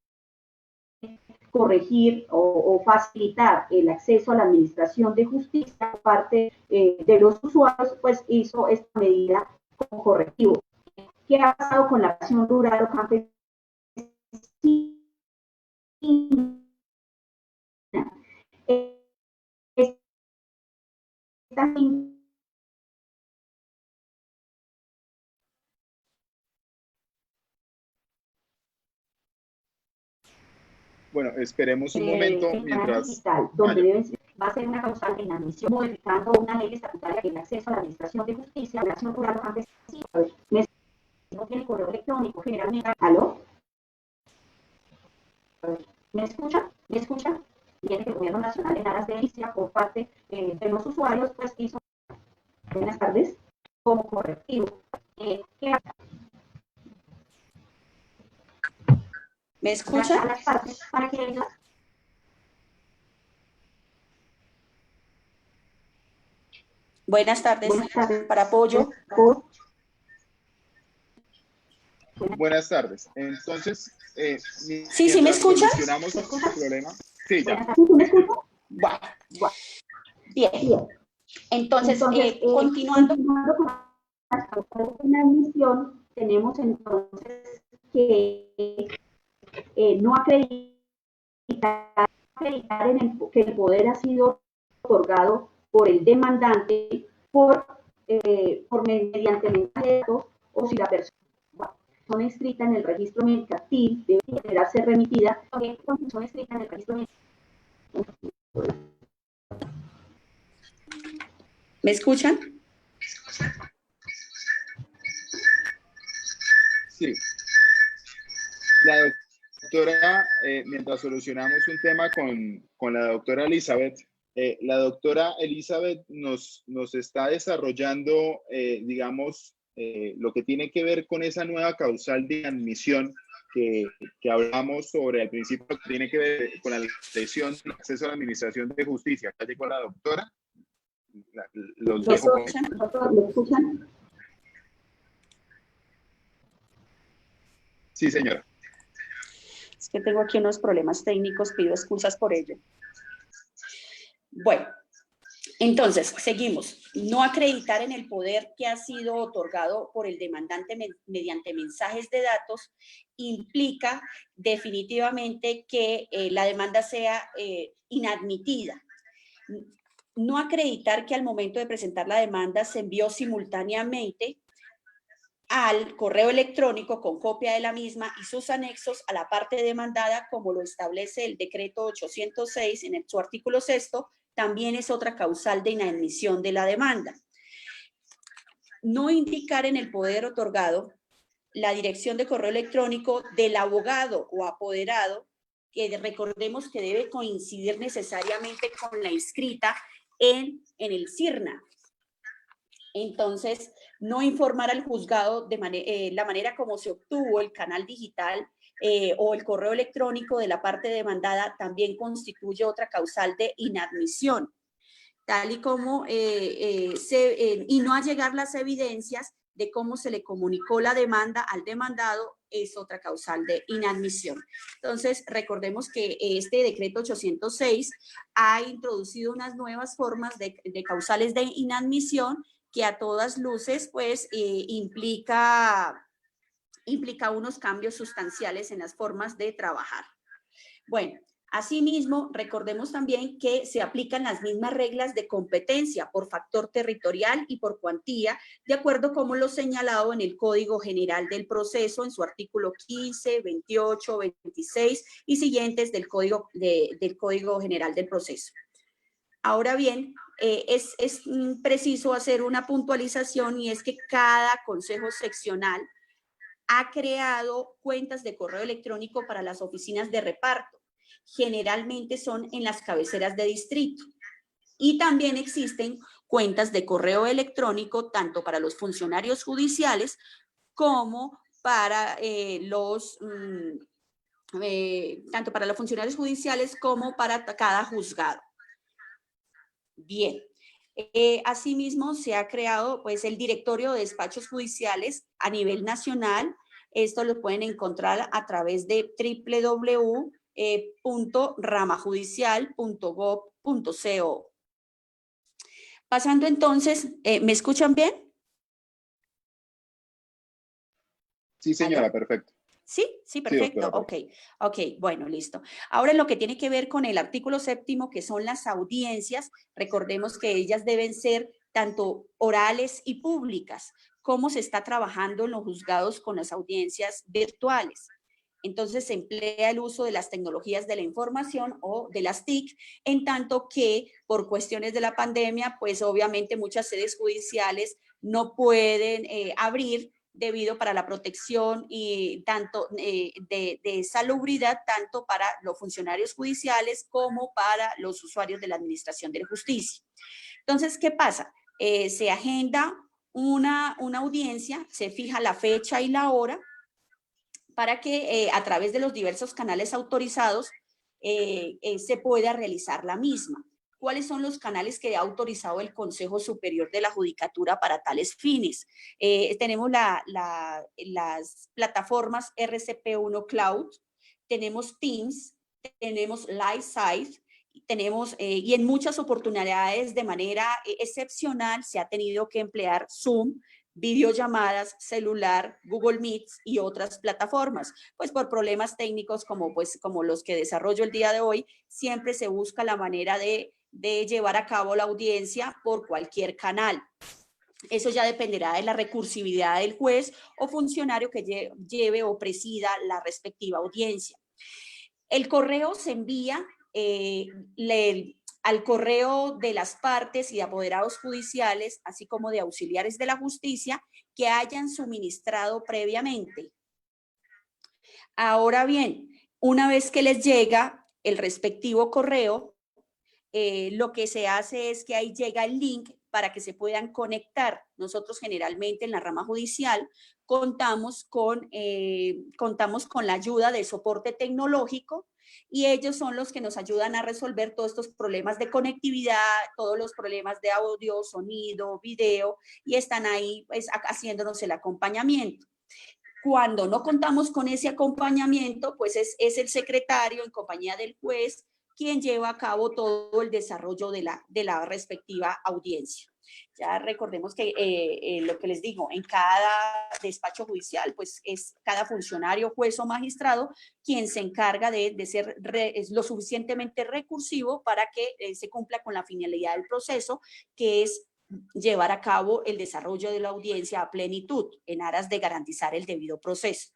corregir o facilitar el acceso a la administración de justicia por parte de los usuarios, pues hizo esta medida como correctivo. ¿Qué ha pasado con la acción rural o campesina? Bueno, esperemos un momento mientras... Digital, donde va a ser una causal de inadmisión, modificando una ley estatutaria que el acceso a la administración de justicia, la acción rural o campesina, no tiene correo electrónico, generalmente... ¿Aló? ¿Me escucha? ¿Me escucha? Viene que el Gobierno Nacional en aras de justicia por parte de los usuarios, pues hizo, buenas tardes, como correctivo. ¿Qué hace? ¿Me escucha? A las partes para que ellos... Buenas tardes. Buenas tardes. Para apoyo. Buenas tardes. Entonces, Sí, ¿me escuchas? Solucionamos el problema. Sí, ya. ¿Me escucha? Bueno. Bien. Entonces, continuando con las causales de inadmisión, tenemos entonces que no acreditar que el poder ha sido otorgado por el demandante mediante mensaje de datos o si la persona son inscrita en el registro mercantil debe ser remitida cuando son inscritas en el registro mercantil. ¿Me escuchan? Sí. La doctora, mientras solucionamos un tema con la doctora Elizabeth, la doctora Elizabeth nos está desarrollando, digamos, lo que tiene que ver con esa nueva causal de admisión que hablamos sobre al principio que tiene que ver con la lesión del acceso a la administración de justicia. Acá llegó la doctora. ¿Lo escuchan? Sí, señora. Es que tengo aquí unos problemas técnicos, pido excusas por ello. Bueno, entonces, seguimos. No acreditar en el poder que ha sido otorgado por el demandante mediante mensajes de datos implica definitivamente que la demanda sea inadmitida. No acreditar que al momento de presentar la demanda se envió simultáneamente al correo electrónico con copia de la misma y sus anexos a la parte demandada, como lo establece el decreto 806 en su artículo 6, también es otra causal de inadmisión de la demanda. No indicar en el poder otorgado la dirección de correo electrónico del abogado o apoderado, que recordemos que debe coincidir necesariamente con la inscrita en el CIRNA. Entonces, no informar al juzgado de la manera como se obtuvo el canal digital o el correo electrónico de la parte demandada también constituye otra causal de inadmisión, tal y como y no allegar las evidencias de cómo se le comunicó la demanda al demandado es otra causal de inadmisión. Entonces, recordemos que este decreto 806 ha introducido unas nuevas formas de causales de inadmisión que a todas luces, pues, implica unos cambios sustanciales en las formas de trabajar. Bueno, asimismo, recordemos también que se aplican las mismas reglas de competencia por factor territorial y por cuantía, de acuerdo como lo señalado en el Código General del Proceso, en su artículo 15, 28, 26 y siguientes del Código General del Proceso. Ahora bien, es preciso hacer una puntualización, y es que cada consejo seccional ha creado cuentas de correo electrónico para las oficinas de reparto. Generalmente son en las cabeceras de distrito. Y también existen cuentas de correo electrónico tanto para los funcionarios judiciales como para tanto para los funcionarios judiciales como para cada juzgado. Bien, asimismo se ha creado pues el directorio de despachos judiciales a nivel nacional. Esto lo pueden encontrar a través de www.ramajudicial.gov.co. Pasando entonces, ¿me escuchan bien? Sí, señora, perfecto. Sí, perfecto. Sí, doctora, ok, bueno, listo. Ahora, en lo que tiene que ver con el artículo 7º, que son las audiencias, recordemos que ellas deben ser tanto orales y públicas. ¿Cómo se está trabajando en los juzgados con las audiencias virtuales? Entonces, se emplea el uso de las tecnologías de la información o de las TIC, en tanto que por cuestiones de la pandemia, pues obviamente muchas sedes judiciales no pueden abrir debido para la protección y tanto de salubridad, tanto para los funcionarios judiciales como para los usuarios de la administración de la justicia. Entonces, ¿qué pasa? Se agenda una audiencia, se fija la fecha y la hora para que a través de los diversos canales autorizados se pueda realizar la misma. ¿Cuáles son los canales que ha autorizado el Consejo Superior de la Judicatura para tales fines? Tenemos las plataformas RCP1 Cloud, tenemos Teams, tenemos LiveSite, tenemos, y en muchas oportunidades de manera excepcional se ha tenido que emplear Zoom, videollamadas, celular, Google Meet y otras plataformas. Pues por problemas técnicos como los que desarrollo el día de hoy, siempre se busca la manera de llevar a cabo la audiencia por cualquier canal. Eso ya dependerá de la recursividad del juez o funcionario que lleve o presida la respectiva audiencia. El correo se envía al correo de las partes y de apoderados judiciales, así como de auxiliares de la justicia que hayan suministrado previamente. Ahora bien, una vez que les llega el respectivo correo, lo que se hace es que ahí llega el link para que se puedan conectar. Nosotros generalmente en la rama judicial contamos con la ayuda del soporte tecnológico y ellos son los que nos ayudan a resolver todos estos problemas de conectividad, todos los problemas de audio, sonido, video, y están ahí pues haciéndonos el acompañamiento. Cuando no contamos con ese acompañamiento, pues es el secretario en compañía del juez quien lleva a cabo todo el desarrollo de la respectiva audiencia. Ya recordemos que lo que les digo, en cada despacho judicial, pues es cada funcionario, juez o magistrado quien se encarga de ser lo suficientemente recursivo para que se cumpla con la finalidad del proceso, que es llevar a cabo el desarrollo de la audiencia a plenitud en aras de garantizar el debido proceso.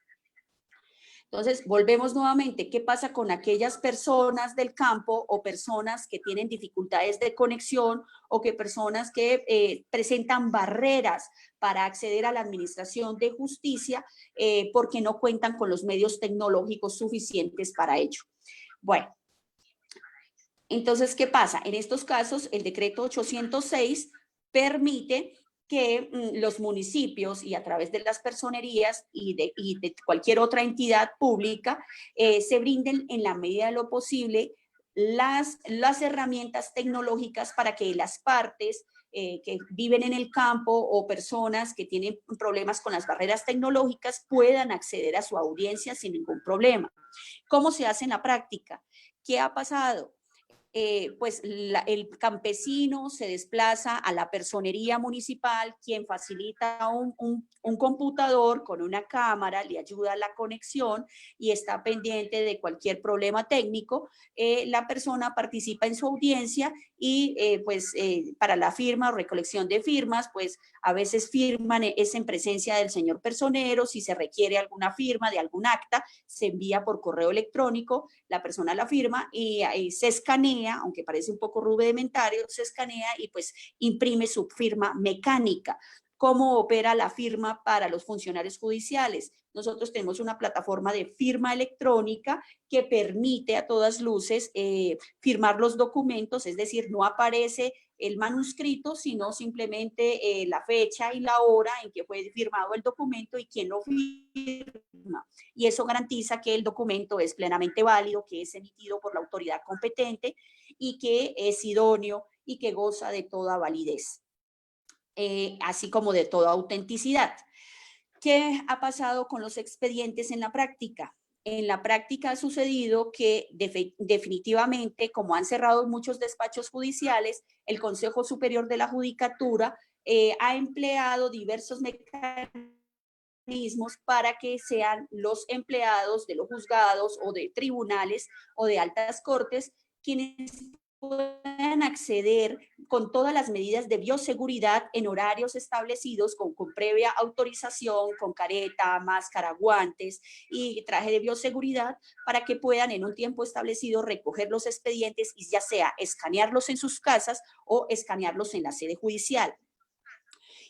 Entonces, volvemos nuevamente, ¿qué pasa con aquellas personas del campo o personas que tienen dificultades de conexión o que personas que presentan barreras para acceder a la administración de justicia porque no cuentan con los medios tecnológicos suficientes para ello? Bueno, entonces, ¿qué pasa? En estos casos, el decreto 806 permite que los municipios y a través de las personerías y de cualquier otra entidad pública se brinden en la medida de lo posible las herramientas tecnológicas para que las partes que viven en el campo o personas que tienen problemas con las barreras tecnológicas puedan acceder a su audiencia sin ningún problema. ¿Cómo se hace en la práctica? ¿Qué ha pasado? Pues el campesino se desplaza a la personería municipal, quien facilita un computador con una cámara, le ayuda a la conexión y está pendiente de cualquier problema técnico. La persona participa en su audiencia y para la firma o recolección de firmas, pues a veces firman es en presencia del señor personero. Si se requiere alguna firma de algún acta, se envía por correo electrónico, la persona la firma y ahí se escanea, aunque parece un poco rudimentario, se escanea y pues imprime su firma mecánica. ¿Cómo opera la firma para los funcionarios judiciales? Nosotros tenemos una plataforma de firma electrónica que permite a todas luces firmar los documentos, es decir, no aparece el manuscrito, sino simplemente la fecha y la hora en que fue firmado el documento y quién lo firma. Y eso garantiza que el documento es plenamente válido, que es emitido por la autoridad competente y que es idóneo y que goza de toda validez, así como de toda autenticidad. ¿Qué ha pasado con los expedientes en la práctica? En la práctica ha sucedido que definitivamente, como han cerrado muchos despachos judiciales, el Consejo Superior de la Judicatura ha empleado diversos mecanismos para que sean los empleados de los juzgados o de tribunales o de altas cortes quienes puedan acceder con todas las medidas de bioseguridad en horarios establecidos con previa autorización, con careta, máscara, guantes y traje de bioseguridad para que puedan en un tiempo establecido recoger los expedientes y ya sea escanearlos en sus casas o escanearlos en la sede judicial.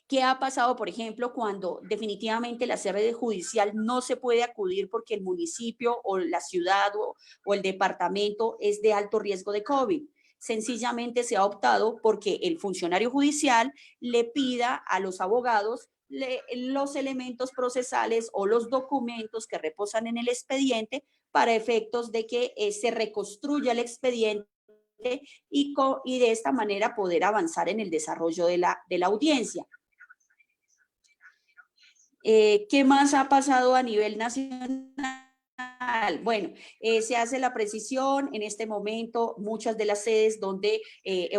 ¿Qué ha pasado, por ejemplo, cuando definitivamente la sede judicial no se puede acudir porque el municipio o la ciudad o el departamento es de alto riesgo de COVID? Sencillamente se ha optado porque el funcionario judicial le pida a los abogados los elementos procesales o los documentos que reposan en el expediente para efectos de que se reconstruya el expediente y de esta manera poder avanzar en el desarrollo de la audiencia. ¿Qué más ha pasado a nivel nacional? Bueno, se hace la precisión en este momento, muchas de las sedes donde,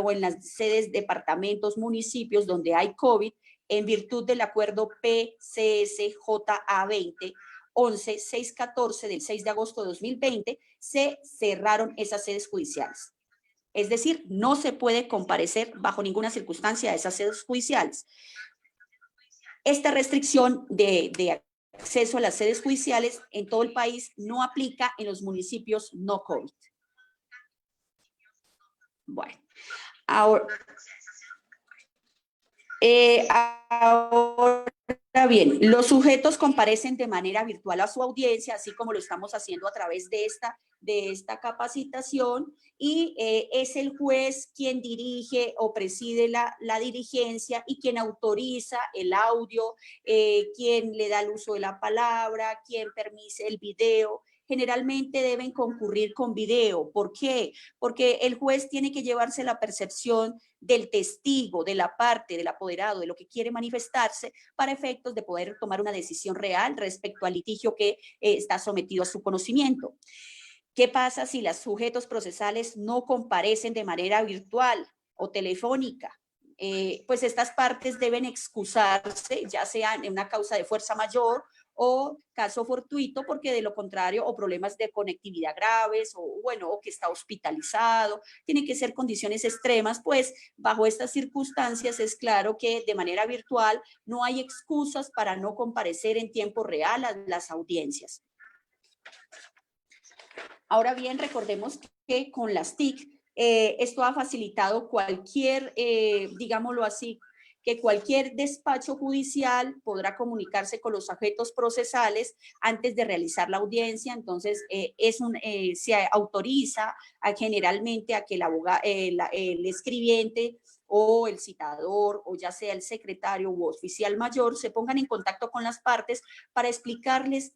o en las sedes, departamentos, municipios donde hay COVID, en virtud del acuerdo PCSJA 20-11-614 del 6 de agosto de 2020, se cerraron esas sedes judiciales. Es decir, no se puede comparecer bajo ninguna circunstancia a esas sedes judiciales. Esta restricción de acceso a las sedes judiciales en todo el país no aplica en los municipios no COVID. Bueno, ahora, Ahora bien, los sujetos comparecen de manera virtual a su audiencia, así como lo estamos haciendo a través de esta capacitación, y es el juez quien dirige o preside la diligencia y quien autoriza el audio, quien le da el uso de la palabra, quien permite el video. Generalmente deben concurrir con video. ¿Por qué? Porque el juez tiene que llevarse la percepción del testigo, de la parte, del apoderado, de lo que quiere manifestarse, para efectos de poder tomar una decisión real respecto al litigio que está sometido a su conocimiento. ¿Qué pasa si los sujetos procesales no comparecen de manera virtual o telefónica? Pues estas partes deben excusarse, ya sea en una causa de fuerza mayor o caso fortuito, porque de lo contrario, o problemas de conectividad graves, o bueno, o que está hospitalizado, tienen que ser condiciones extremas, pues bajo estas circunstancias es claro que de manera virtual no hay excusas para no comparecer en tiempo real a las audiencias. Ahora bien, recordemos que con las TIC, esto ha facilitado cualquier, digámoslo así, que cualquier despacho judicial podrá comunicarse con los sujetos procesales antes de realizar la audiencia. Entonces, se autoriza generalmente a que el escribiente o el citador, o ya sea el secretario u oficial mayor, se pongan en contacto con las partes para explicarles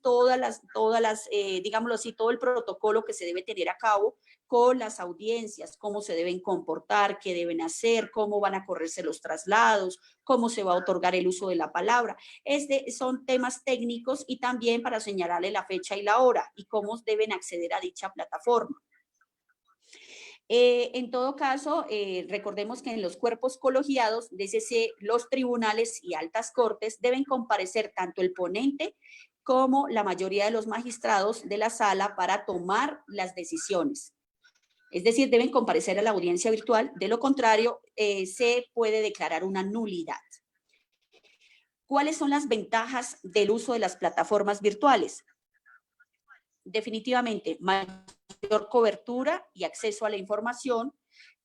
digámoslo así, todo el protocolo que se debe tener a cabo con las audiencias, cómo se deben comportar, qué deben hacer, cómo van a correrse los traslados, cómo se va a otorgar el uso de la palabra. Son temas técnicos, y también para señalarle la fecha y la hora y cómo deben acceder a dicha plataforma. En todo caso, recordemos que en los cuerpos colegiados, DCC, los tribunales y altas cortes, deben comparecer tanto el ponente como la mayoría de los magistrados de la sala para tomar las decisiones. Es decir, deben comparecer a la audiencia virtual, de lo contrario, se puede declarar una nulidad. ¿Cuáles son las ventajas del uso de las plataformas virtuales? Definitivamente, mayor cobertura y acceso a la información,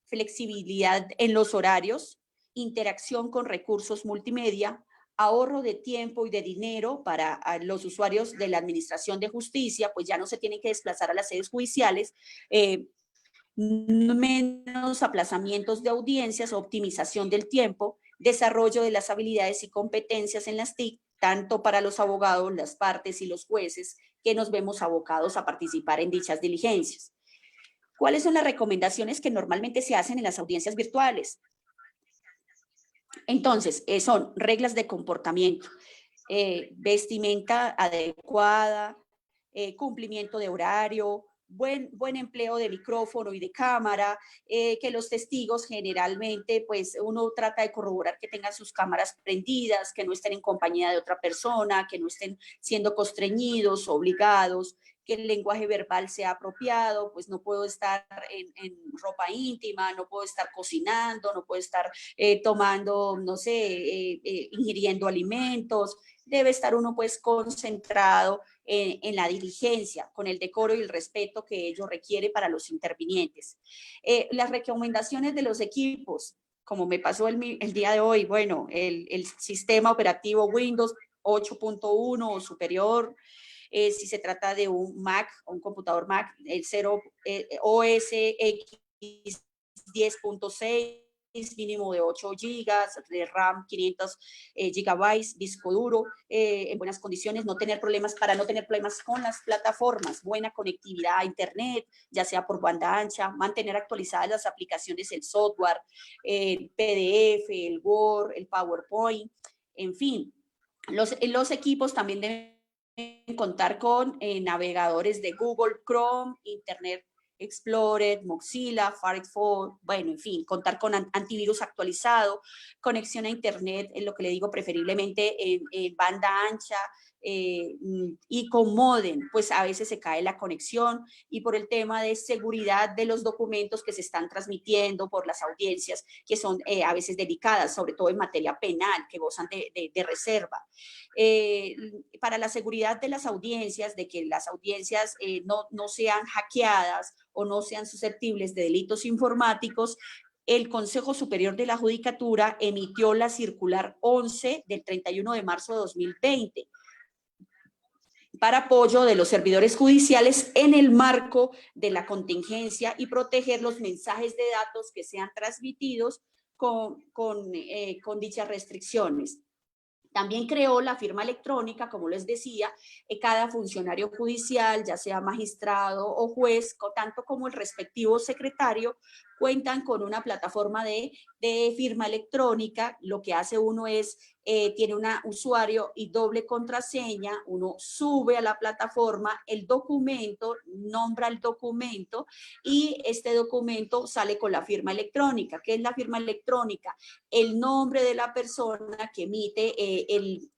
flexibilidad en los horarios, interacción con recursos multimedia, ahorro de tiempo y de dinero para los usuarios de la Administración de Justicia, pues ya no se tienen que desplazar a las sedes judiciales, menos aplazamientos de audiencias, optimización del tiempo, desarrollo de las habilidades y competencias en las TIC, tanto para los abogados, las partes y los jueces que nos vemos abocados a participar en dichas diligencias. ¿Cuáles son las recomendaciones que normalmente se hacen en las audiencias virtuales? Entonces, son reglas de comportamiento, vestimenta adecuada, cumplimiento de horario, buen empleo de micrófono y de cámara, que los testigos generalmente, pues uno trata de corroborar que tengan sus cámaras prendidas, que no estén en compañía de otra persona, que no estén siendo constreñidos, obligados, que el lenguaje verbal sea apropiado, pues no puedo estar en ropa íntima, no puedo estar cocinando, no puedo estar tomando, no sé, ingiriendo alimentos. Debe estar uno pues concentrado en la diligencia, con el decoro y el respeto que ello requiere para los intervinientes. Las recomendaciones de los equipos, como me pasó el día de hoy, bueno, el sistema operativo Windows 8.1 o superior, si se trata de un Mac, un computador Mac, el OS X 10.6, mínimo de 8 gigas, de RAM 500 gigabytes, disco duro, en buenas condiciones, no tener problemas con las plataformas, buena conectividad a internet, ya sea por banda ancha, mantener actualizadas las aplicaciones, el software, el PDF, el Word, el PowerPoint, en fin. Los equipos también deben contar con navegadores de Google Chrome, Internet Explorer, Mozilla, Firefox, bueno, en fin, contar con antivirus actualizado, conexión a internet, en lo que le digo, preferiblemente en banda ancha, y con módem, pues a veces se cae la conexión, y por el tema de seguridad de los documentos que se están transmitiendo por las audiencias, que son a veces delicadas, sobre todo en materia penal, que gozan de reserva. Para la seguridad de las audiencias, de que las audiencias no sean hackeadas o no sean susceptibles de delitos informáticos, el Consejo Superior de la Judicatura emitió la circular 11 del 31 de marzo de 2020 para apoyo de los servidores judiciales en el marco de la contingencia y proteger los mensajes de datos que sean transmitidos con dichas restricciones. También creó la firma electrónica, como les decía, cada funcionario judicial, ya sea magistrado o juez, tanto como el respectivo secretario, cuentan con una plataforma de firma electrónica. Lo que hace uno es, tiene un usuario y doble contraseña, uno sube a la plataforma el documento, nombra el documento y este documento sale con la firma electrónica. ¿Qué es la firma electrónica? El nombre de la persona que emite el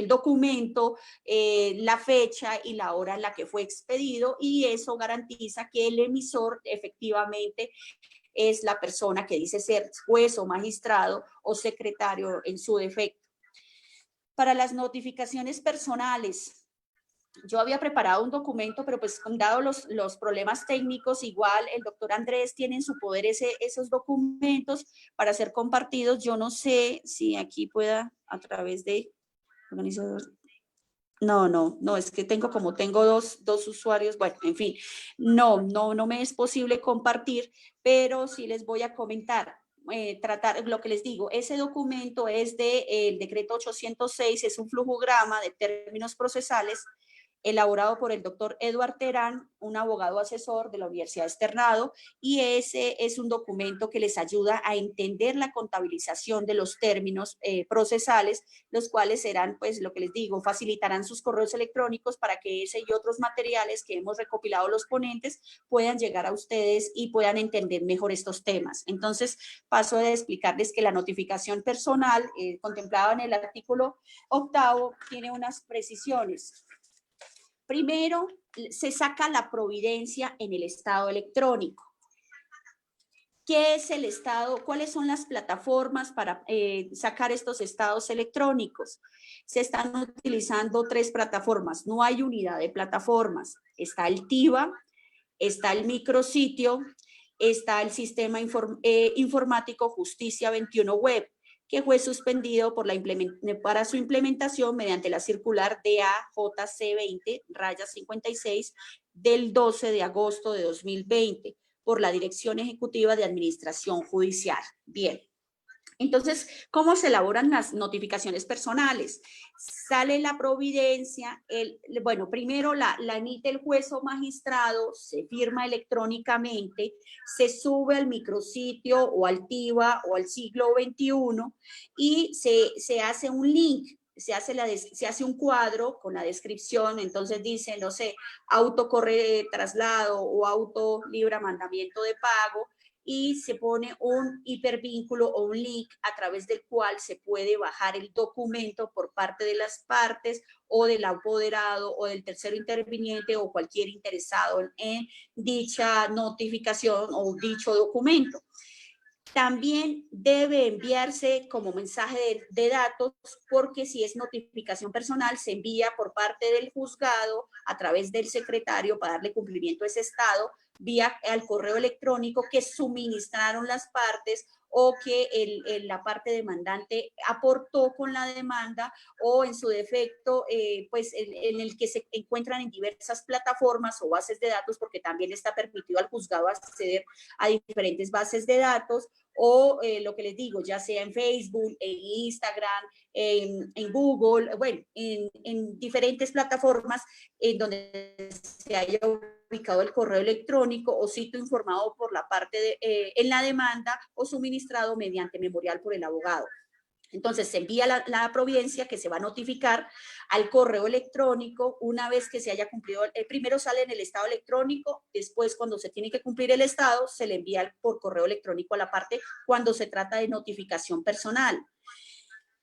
documento, la fecha y la hora en la que fue expedido, y eso garantiza que el emisor efectivamente es la persona que dice ser juez o magistrado o secretario en su defecto. Para las notificaciones personales, yo había preparado un documento, pero pues dado los problemas técnicos, igual el doctor Andrés tiene en su poder esos documentos para ser compartidos. Yo no sé si aquí pueda a través de organizador. No, es que tengo dos usuarios, bueno, en fin, no me es posible compartir, pero sí les voy a comentar, tratar lo que les digo. Ese documento es del decreto 806, es un flujograma de términos procesales elaborado por el doctor Eduard Terán, un abogado asesor de la Universidad Externado, y ese es un documento que les ayuda a entender la contabilización de los términos procesales, los cuales serán, pues lo que les digo, facilitarán sus correos electrónicos para que ese y otros materiales que hemos recopilado los ponentes puedan llegar a ustedes y puedan entender mejor estos temas. Entonces, paso a explicarles que la notificación personal contemplada en el artículo 8 tiene unas precisiones. Primero, se saca la providencia en el estado electrónico. ¿Qué es el estado? ¿Cuáles son las plataformas para sacar estos estados electrónicos? Se están utilizando 3 plataformas, no hay unidad de plataformas. Está el TIVA, está el micrositio, está el sistema informático Justicia 21 Web, que fue suspendido para su implementación mediante la circular DAJC20-56 del 12 de agosto de 2020 por la Dirección Ejecutiva de Administración Judicial. Bien. Entonces, ¿cómo se elaboran las notificaciones personales? Sale la providencia, bueno, primero la emite el juez o magistrado, se firma electrónicamente, se sube al micrositio o al TIVA o al siglo XXI y se hace un link, se hace un cuadro con la descripción, entonces dice, no sé, auto corre traslado o auto libra mandamiento de pago, y se pone un hipervínculo o un link a través del cual se puede bajar el documento por parte de las partes o del apoderado o del tercero interviniente o cualquier interesado en dicha notificación o dicho documento. También debe enviarse como mensaje de datos, porque si es notificación personal se envía por parte del juzgado a través del secretario para darle cumplimiento a ese estado vía al correo electrónico que suministraron las partes o que la parte demandante aportó con la demanda, o en su defecto, pues en el que se encuentran en diversas plataformas o bases de datos, porque también está permitido al juzgado acceder a diferentes bases de datos, o lo que les digo, ya sea en Facebook, en Instagram, en Google, bueno, en diferentes plataformas en donde se haya ubicado el correo electrónico o sitio informado por la parte en la demanda o suministrado mediante memorial por el abogado. Entonces se envía la providencia que se va a notificar al correo electrónico una vez que se haya cumplido. Primero sale en el estado electrónico, después cuando se tiene que cumplir el estado se le envía por correo electrónico a la parte cuando se trata de notificación personal.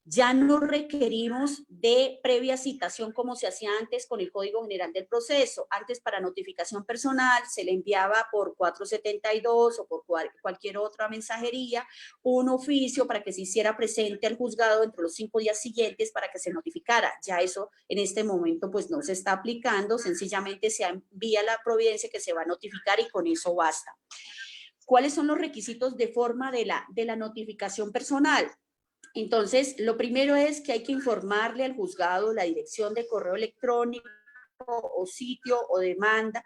Ya no requerimos de previa citación como se hacía antes con el Código General del Proceso. Antes, para notificación personal se le enviaba por 472 o por cualquier otra mensajería un oficio para que se hiciera presente al juzgado entre los 5 días siguientes para que se notificara. Ya eso en este momento pues no se está aplicando, sencillamente se envía la providencia que se va a notificar y con eso basta. ¿Cuáles son los requisitos de forma de la notificación personal? Entonces, lo primero es que hay que informarle al juzgado la dirección de correo electrónico o sitio o demanda.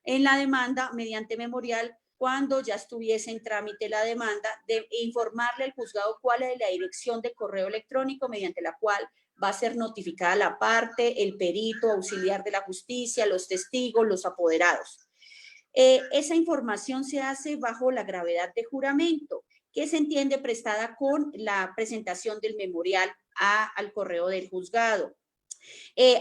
En la demanda, mediante memorial, cuando ya estuviese en trámite la demanda, de informarle al juzgado cuál es la dirección de correo electrónico mediante la cual va a ser notificada la parte, el perito, auxiliar de la justicia, los testigos, los apoderados. Esa información se hace bajo la gravedad de juramento, que se entiende prestada con la presentación del memorial al correo del juzgado.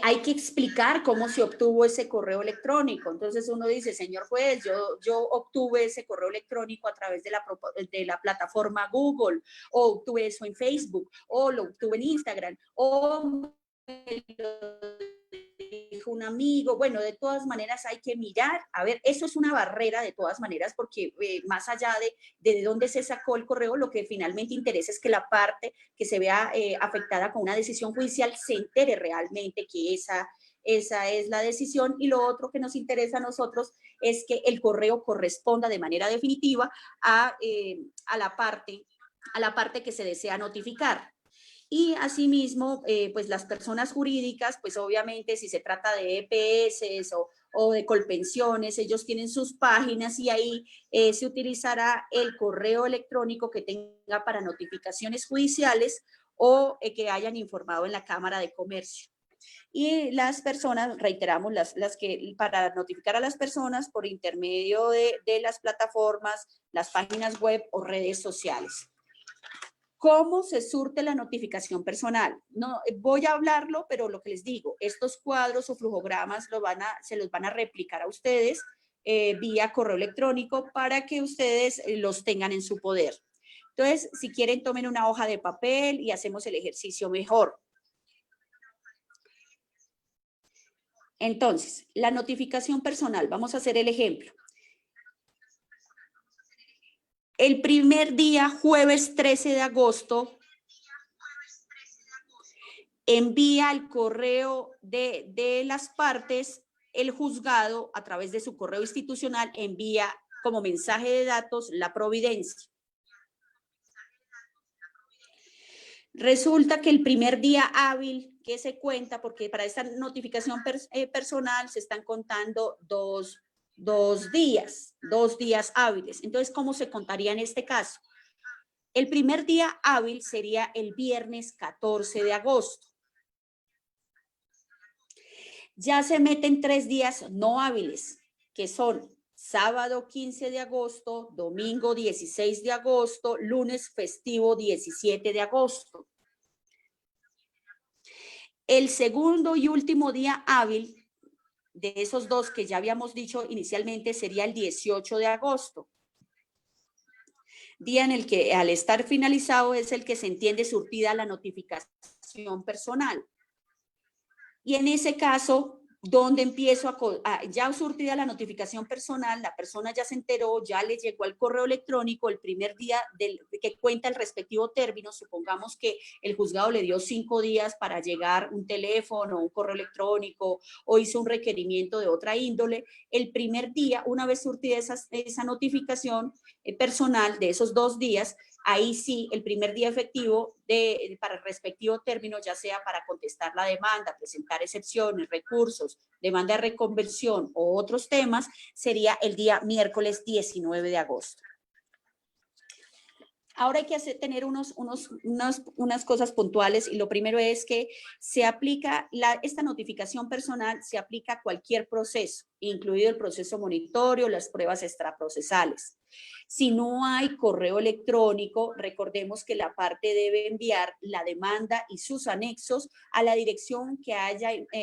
Hay que explicar cómo se obtuvo ese correo electrónico. Entonces uno dice, señor juez, yo obtuve ese correo electrónico a través de la plataforma Google, o obtuve eso en Facebook, o lo obtuve en Instagram, o dijo un amigo. Bueno, de todas maneras hay que mirar, a ver, eso es una barrera de todas maneras, porque más allá de dónde se sacó el correo, lo que finalmente interesa es que la parte que se vea afectada con una decisión judicial se entere realmente que esa es la decisión. Y lo otro que nos interesa a nosotros es que el correo corresponda de manera definitiva a la parte que se desea notificar. Y asimismo, pues las personas jurídicas, pues obviamente si se trata de EPS o de Colpensiones, ellos tienen sus páginas y ahí se utilizará el correo electrónico que tenga para notificaciones judiciales o que hayan informado en la Cámara de Comercio. Y las personas, reiteramos, las que para notificar a las personas por intermedio de las plataformas, las páginas web o redes sociales. ¿Cómo se surte la notificación personal? No, voy a hablarlo, pero lo que les digo, estos cuadros o flujogramas se los van a replicar a ustedes vía correo electrónico para que ustedes los tengan en su poder. Entonces, si quieren, tomen una hoja de papel y hacemos el ejercicio mejor. Entonces, la notificación personal, vamos a hacer el ejemplo. El primer día, jueves 13 de agosto, envía al correo de las partes, el juzgado, a través de su correo institucional, envía como mensaje de datos la providencia. Resulta que el primer día hábil que se cuenta, porque para esta notificación personal se están contando dos días hábiles. Entonces, ¿cómo se contaría en este caso? El primer día hábil sería el viernes 14 de agosto. Ya se meten 3 días no hábiles, que son sábado 15 de agosto, domingo 16 de agosto, lunes festivo 17 de agosto. El segundo y último día hábil de esos dos que ya habíamos dicho inicialmente sería el 18 de agosto. Día en el que al estar finalizado es el que se entiende surtida la notificación personal. Y en ese caso, donde empiezo ya surtida la notificación personal, la persona ya se enteró, ya le llegó al correo electrónico el primer día que cuenta el respectivo término. Supongamos que el juzgado le dio 5 días para llegar un teléfono, un correo electrónico o hizo un requerimiento de otra índole. El primer día, una vez surtida esa notificación personal de esos 2 días, ahí sí, el primer día efectivo para el respectivo término, ya sea para contestar la demanda, presentar excepciones, recursos, demanda de reconversión o otros temas, sería el día miércoles 19 de agosto. Ahora hay que tener unas cosas puntuales, y lo primero es que se aplica, esta notificación personal se aplica a cualquier proceso, incluido el proceso monitorio, las pruebas extraprocesales. Si no hay correo electrónico, recordemos que la parte debe enviar la demanda y sus anexos a la dirección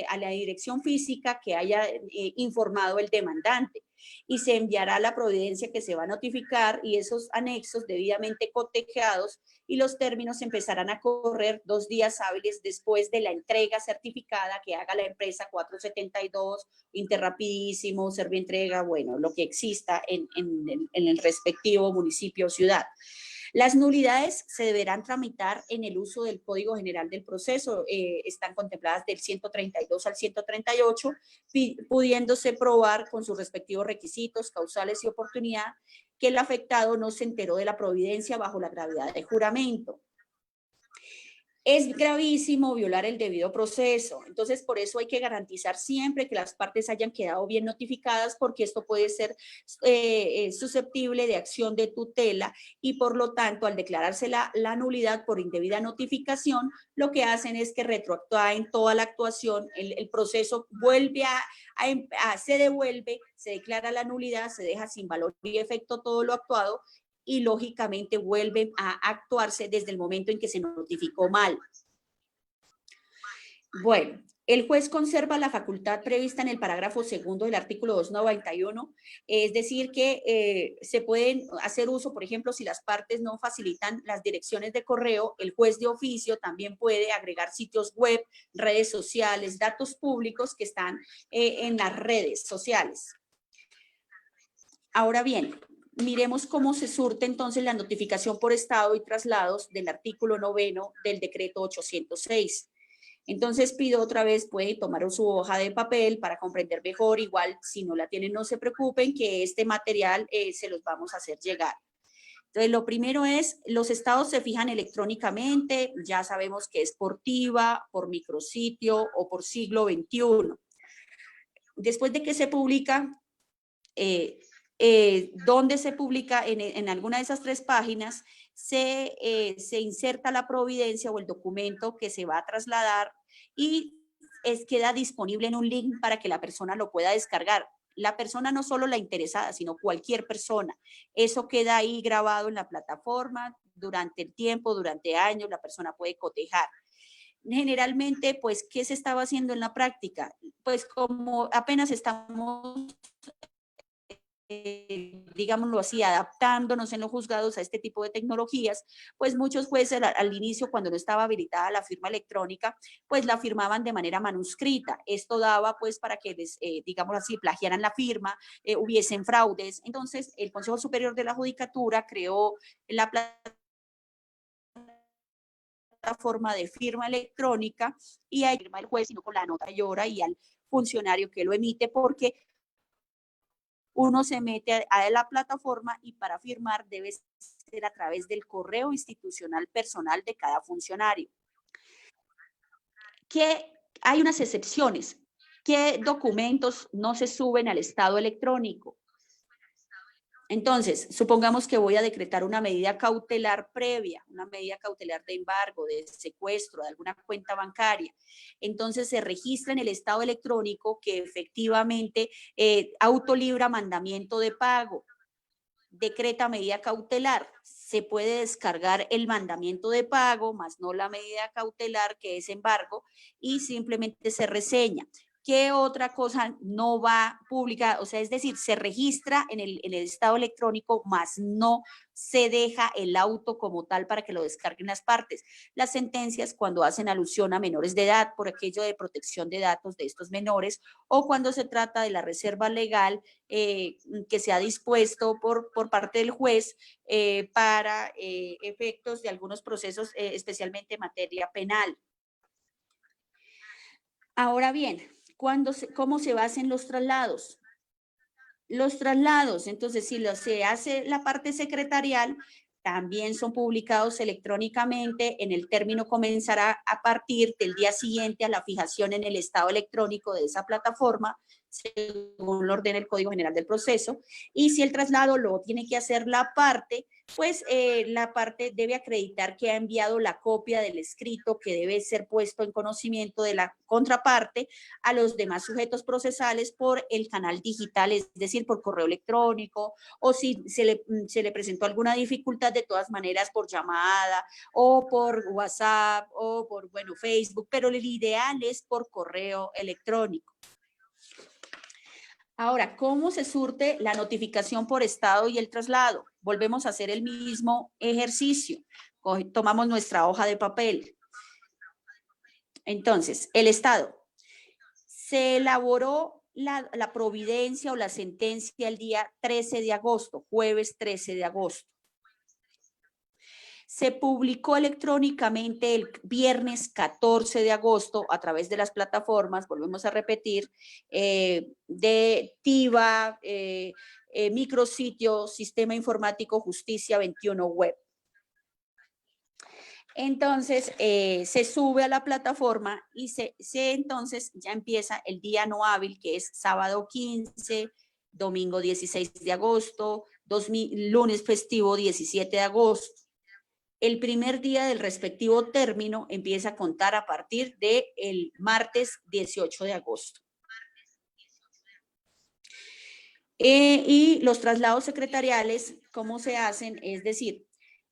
a la dirección física que haya informado el demandante, y se enviará la providencia que se va a notificar y esos anexos debidamente cotejados, y los términos empezarán a correr 2 días hábiles después de la entrega certificada que haga la empresa 472, Interrapidísimo, Servientrega, bueno, lo que exista en el respectivo municipio o ciudad. Las nulidades se deberán tramitar en el uso del Código General del Proceso, están contempladas del 132 al 138, pudiéndose probar con sus respectivos requisitos, causales y oportunidad que el afectado no se enteró de la providencia bajo la gravedad del juramento. Es gravísimo violar el debido proceso, entonces por eso hay que garantizar siempre que las partes hayan quedado bien notificadas, porque esto puede ser susceptible de acción de tutela y por lo tanto al declararse la nulidad por indebida notificación, lo que hacen es que retroactúen toda la actuación, el proceso vuelve se devuelve, se declara la nulidad, se deja sin valor y efecto todo lo actuado, y lógicamente vuelven a actuarse desde el momento en que se notificó mal. Bueno, el juez conserva la facultad prevista en el parágrafo segundo del artículo 291, es decir, que se pueden hacer uso, por ejemplo, si las partes no facilitan las direcciones de correo, el juez de oficio también puede agregar sitios web, redes sociales, datos públicos que están en las redes sociales. Ahora bien, miremos cómo se surte entonces la notificación por estado y traslados del artículo 9 del decreto 806. Entonces pido otra vez, pueden tomar su hoja de papel para comprender mejor, igual si no la tienen no se preocupen que este material se los vamos a hacer llegar. Entonces lo primero es, los estados se fijan electrónicamente, ya sabemos que es por TIVA, por micrositio o por siglo XXI. Después de que se publica, donde se publica en alguna de esas tres páginas, se inserta la providencia o el documento que se va a trasladar y queda disponible en un link para que la persona lo pueda descargar. La persona no solo la interesada, sino cualquier persona. Eso queda ahí grabado en la plataforma durante el tiempo, durante años, la persona puede cotejar. Generalmente, pues, ¿qué se estaba haciendo en la práctica? Pues como apenas estamos digámoslo así, adaptándonos en los juzgados a este tipo de tecnologías, pues muchos jueces al inicio, cuando no estaba habilitada la firma electrónica, pues la firmaban de manera manuscrita. Esto daba pues para que, digámoslo así, plagiaran la firma, hubiesen fraudes. Entonces, el Consejo Superior de la Judicatura creó la plataforma de firma electrónica y ahí firma el juez, sino con la nota llora y al funcionario que lo emite, porque uno se mete a la plataforma y para firmar debe ser a través del correo institucional personal de cada funcionario. Que hay unas excepciones. ¿Qué documentos no se suben al estado electrónico? Entonces, supongamos que voy a decretar una medida cautelar previa, una medida cautelar de embargo, de secuestro, de alguna cuenta bancaria. Entonces, se registra en el estado electrónico que efectivamente autolibra mandamiento de pago, decreta medida cautelar. Se puede descargar el mandamiento de pago, más no la medida cautelar, que es embargo, y simplemente se reseña. ¿Qué otra cosa no va pública? O sea, es decir, se registra en el estado electrónico, más no se deja el auto como tal para que lo descarguen las partes. Las sentencias cuando hacen alusión a menores de edad, por aquello de protección de datos de estos menores, o cuando se trata de la reserva legal que se ha dispuesto por parte del juez para efectos de algunos procesos, especialmente en materia penal. Ahora bien, ¿cómo se hacen los traslados? Los traslados, entonces, si se hace la parte secretarial, también son publicados electrónicamente. En el término comenzará a partir del día siguiente a la fijación en el estado electrónico de esa plataforma, según lo ordena el Código General del Proceso. Y si el traslado lo tiene que hacer la parte, pues la parte debe acreditar que ha enviado la copia del escrito que debe ser puesto en conocimiento de la contraparte a los demás sujetos procesales por el canal digital, es decir, por correo electrónico, o si se le presentó alguna dificultad, de todas maneras por llamada o por WhatsApp o por, bueno, Facebook, pero el ideal es por correo electrónico. Ahora, ¿cómo se surte la notificación por estado y el traslado? Volvemos a hacer el mismo ejercicio. Tomamos nuestra hoja de papel. Entonces, el estado. Se elaboró la providencia o la sentencia el día 13 de agosto, jueves 13 de agosto. Se publicó electrónicamente el viernes 14 de agosto a través de las plataformas, volvemos a repetir, de TIVA, micrositio, Sistema Informático Justicia 21 Web. Entonces, se sube a la plataforma y entonces ya empieza el día no hábil, que es sábado 15, domingo 16 de agosto, lunes festivo 17 de agosto. El primer día del respectivo término empieza a contar a partir del martes 18 de agosto. Y los traslados secretariales, ¿cómo se hacen? Es decir,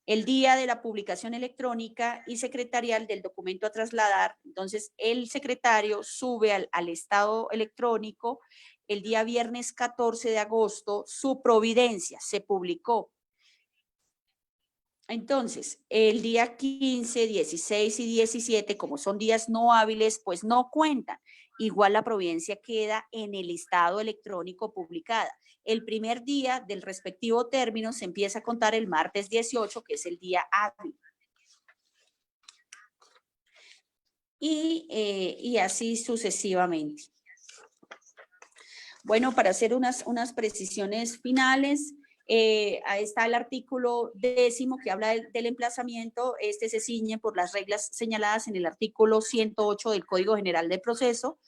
el día de la publicación electrónica y secretarial del documento a trasladar, entonces el secretario sube al estado electrónico el día viernes 14 de agosto su providencia, se publicó. Entonces, el día 15, 16 y 17, como son días no hábiles, pues no cuentan. Igual la providencia queda en el estado electrónico publicada. El primer día del respectivo término se empieza a contar el martes 18, que es el día hábil. Y así sucesivamente. Bueno, para hacer unas precisiones finales, ahí está el artículo 10º que habla del emplazamiento. Este se ciñe por las reglas señaladas en el artículo 108 del Código General de Proceso.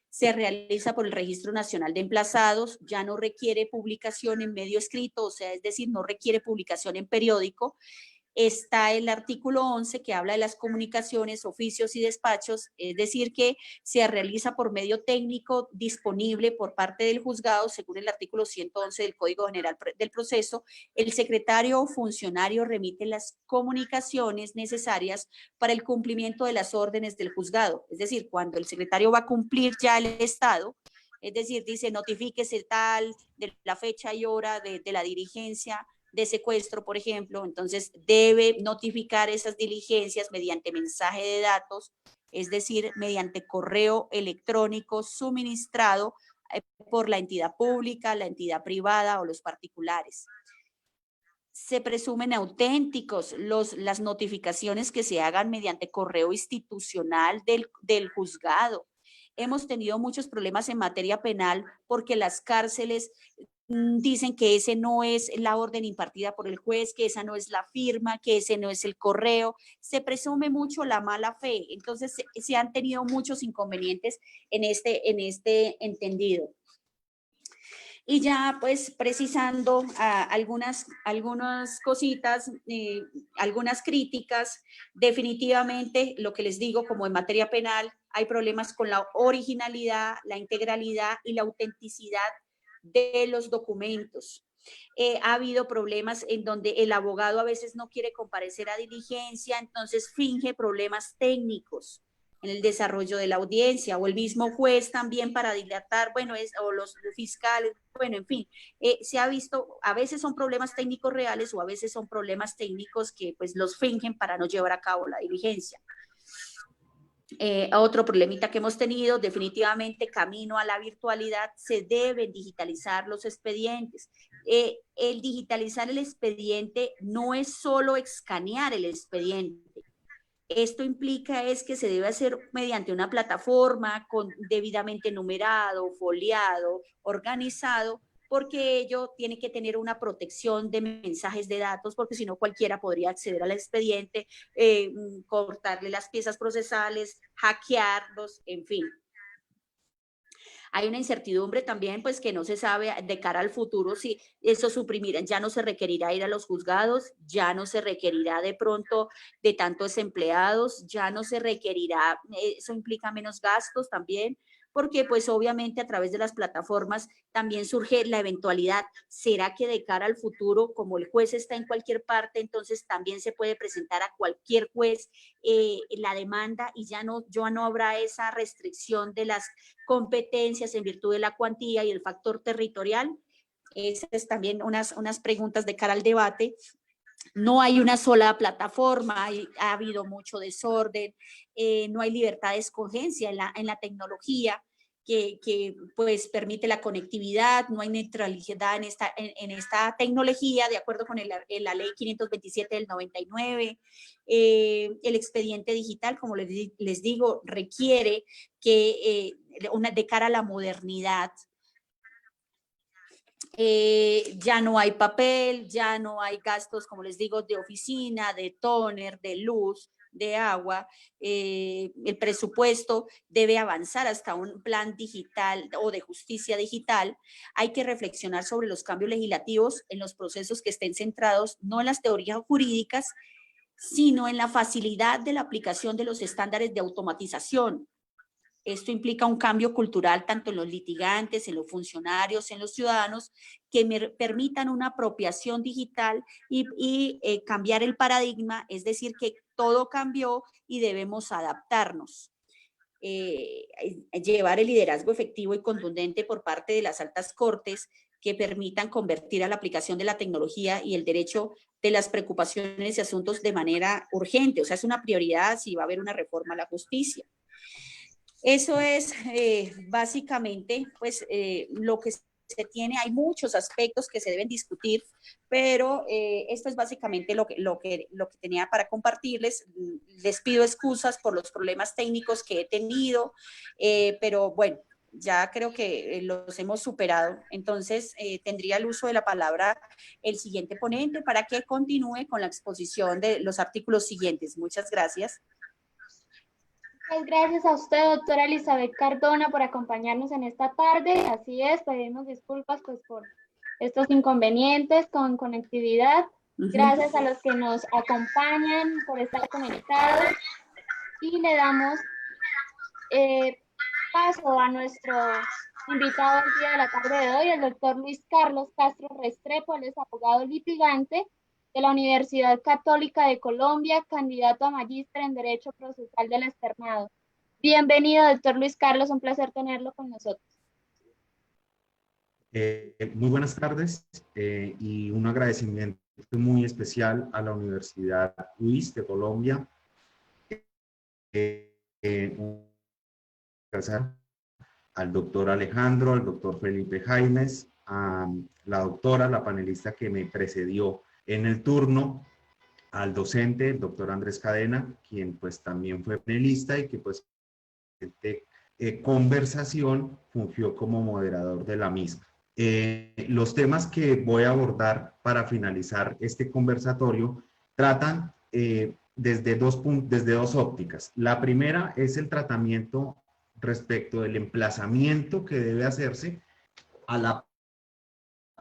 Se realiza por el Registro Nacional de Emplazados, ya no requiere publicación en medio escrito, o sea, es decir, no requiere publicación en periódico. Está el artículo 11 que habla de las comunicaciones, oficios y despachos, es decir, que se realiza por medio técnico disponible por parte del juzgado, según el artículo 111 del Código General del Proceso. El secretario o funcionario remite las comunicaciones necesarias para el cumplimiento de las órdenes del juzgado, es decir, cuando el secretario va a cumplir ya el estado, es decir, dice notifíquese tal de la fecha y hora de la diligencia de secuestro, por ejemplo, entonces debe notificar esas diligencias mediante mensaje de datos, es decir, mediante correo electrónico suministrado por la entidad pública, la entidad privada o los particulares. Se presumen auténticos las notificaciones que se hagan mediante correo institucional del juzgado. Hemos tenido muchos problemas en materia penal porque las cárceles dicen que ese no es la orden impartida por el juez, que esa no es la firma, que ese no es el correo. Se presume mucho la mala fe. Entonces, se han tenido muchos inconvenientes en este entendido. Y ya, pues, precisando algunas cositas, algunas críticas, definitivamente, lo que les digo, como en materia penal, hay problemas con la originalidad, la integralidad y la autenticidad de los documentos. Ha habido problemas en donde el abogado a veces no quiere comparecer a diligencia, entonces finge problemas técnicos en el desarrollo de la audiencia, o el mismo juez también para dilatar, bueno, o los fiscales, bueno, en fin, se ha visto, a veces son problemas técnicos reales o a veces son problemas técnicos que pues los fingen para no llevar a cabo la diligencia. Otro problemita que hemos tenido, definitivamente camino a la virtualidad, se deben digitalizar los expedientes. El digitalizar el expediente no es solo escanear el expediente. Esto implica es que se debe hacer mediante una plataforma debidamente numerado, foliado, organizado, porque ello tiene que tener una protección de mensajes de datos, porque si no cualquiera podría acceder al expediente, cortarle las piezas procesales, hackearlos, en fin. Hay una incertidumbre también, pues que no se sabe de cara al futuro si eso suprimirá, ya no se requerirá ir a los juzgados, ya no se requerirá de pronto de tantos empleados, ya no se requerirá, eso implica menos gastos también, porque pues obviamente a través de las plataformas también surge la eventualidad, ¿será que de cara al futuro, como el juez está en cualquier parte, entonces también se puede presentar a cualquier juez la demanda y ya no habrá esa restricción de las competencias en virtud de la cuantía y el factor territorial? Esas es también unas preguntas de cara al debate. No hay una sola plataforma, ha habido mucho desorden, no hay libertad de escogencia en la tecnología, pues permite la conectividad, no hay neutralidad en esta tecnología, de acuerdo con la ley 527 del 99. El expediente digital, como les digo, requiere que de cara a la modernidad, ya no hay papel, ya no hay gastos, como les digo, de oficina, de tóner, de luz, de agua. El presupuesto debe avanzar hasta un plan digital o de justicia digital. Hay que reflexionar sobre los cambios legislativos en los procesos que estén centrados no en las teorías jurídicas, sino en la facilidad de la aplicación de los estándares de automatización. Esto implica un cambio cultural tanto en los litigantes, en los funcionarios, en los ciudadanos, que permitan una apropiación digital y cambiar el paradigma, es decir, que todo cambió y debemos adaptarnos. Llevar el liderazgo efectivo y contundente por parte de las altas cortes que permitan convertir a la aplicación de la tecnología y el derecho de las preocupaciones y asuntos de manera urgente. O sea, es una prioridad si va a haber una reforma a la justicia. Eso es básicamente pues, lo que se tiene. Hay muchos aspectos que se deben discutir, pero esto es básicamente lo que tenía para compartirles. Les pido excusas por los problemas técnicos que he tenido, pero bueno, ya creo que los hemos superado. Entonces, tendría el uso de la palabra el siguiente ponente para que continúe con la exposición de los artículos siguientes. Muchas gracias. Muchas gracias a usted, doctora Elizabeth Cardona, por acompañarnos en esta tarde. Así es, pedimos disculpas pues, por estos inconvenientes con conectividad. Gracias a los que nos acompañan por estar conectados. Y le damos paso a nuestro invitado el día de la tarde de hoy, el doctor Luis Carlos Castro Restrepo. Él es abogado litigante de la Universidad Católica de Colombia, candidato a magíster en Derecho Procesal del Externado. Bienvenido, doctor Luis Carlos, un placer tenerlo con nosotros. Muy buenas tardes y un agradecimiento muy especial a la Universidad UIS de Colombia. Al doctor Alejandro, al doctor Felipe Jaimes, a la doctora, la panelista que me precedió en el turno, al docente, el doctor Andrés Cadena, quien pues también fue panelista y que pues conversación fungió como moderador de la misma. Los temas que voy a abordar para finalizar este conversatorio tratan desde dos ópticas. La primera es el tratamiento respecto del emplazamiento que debe hacerse a la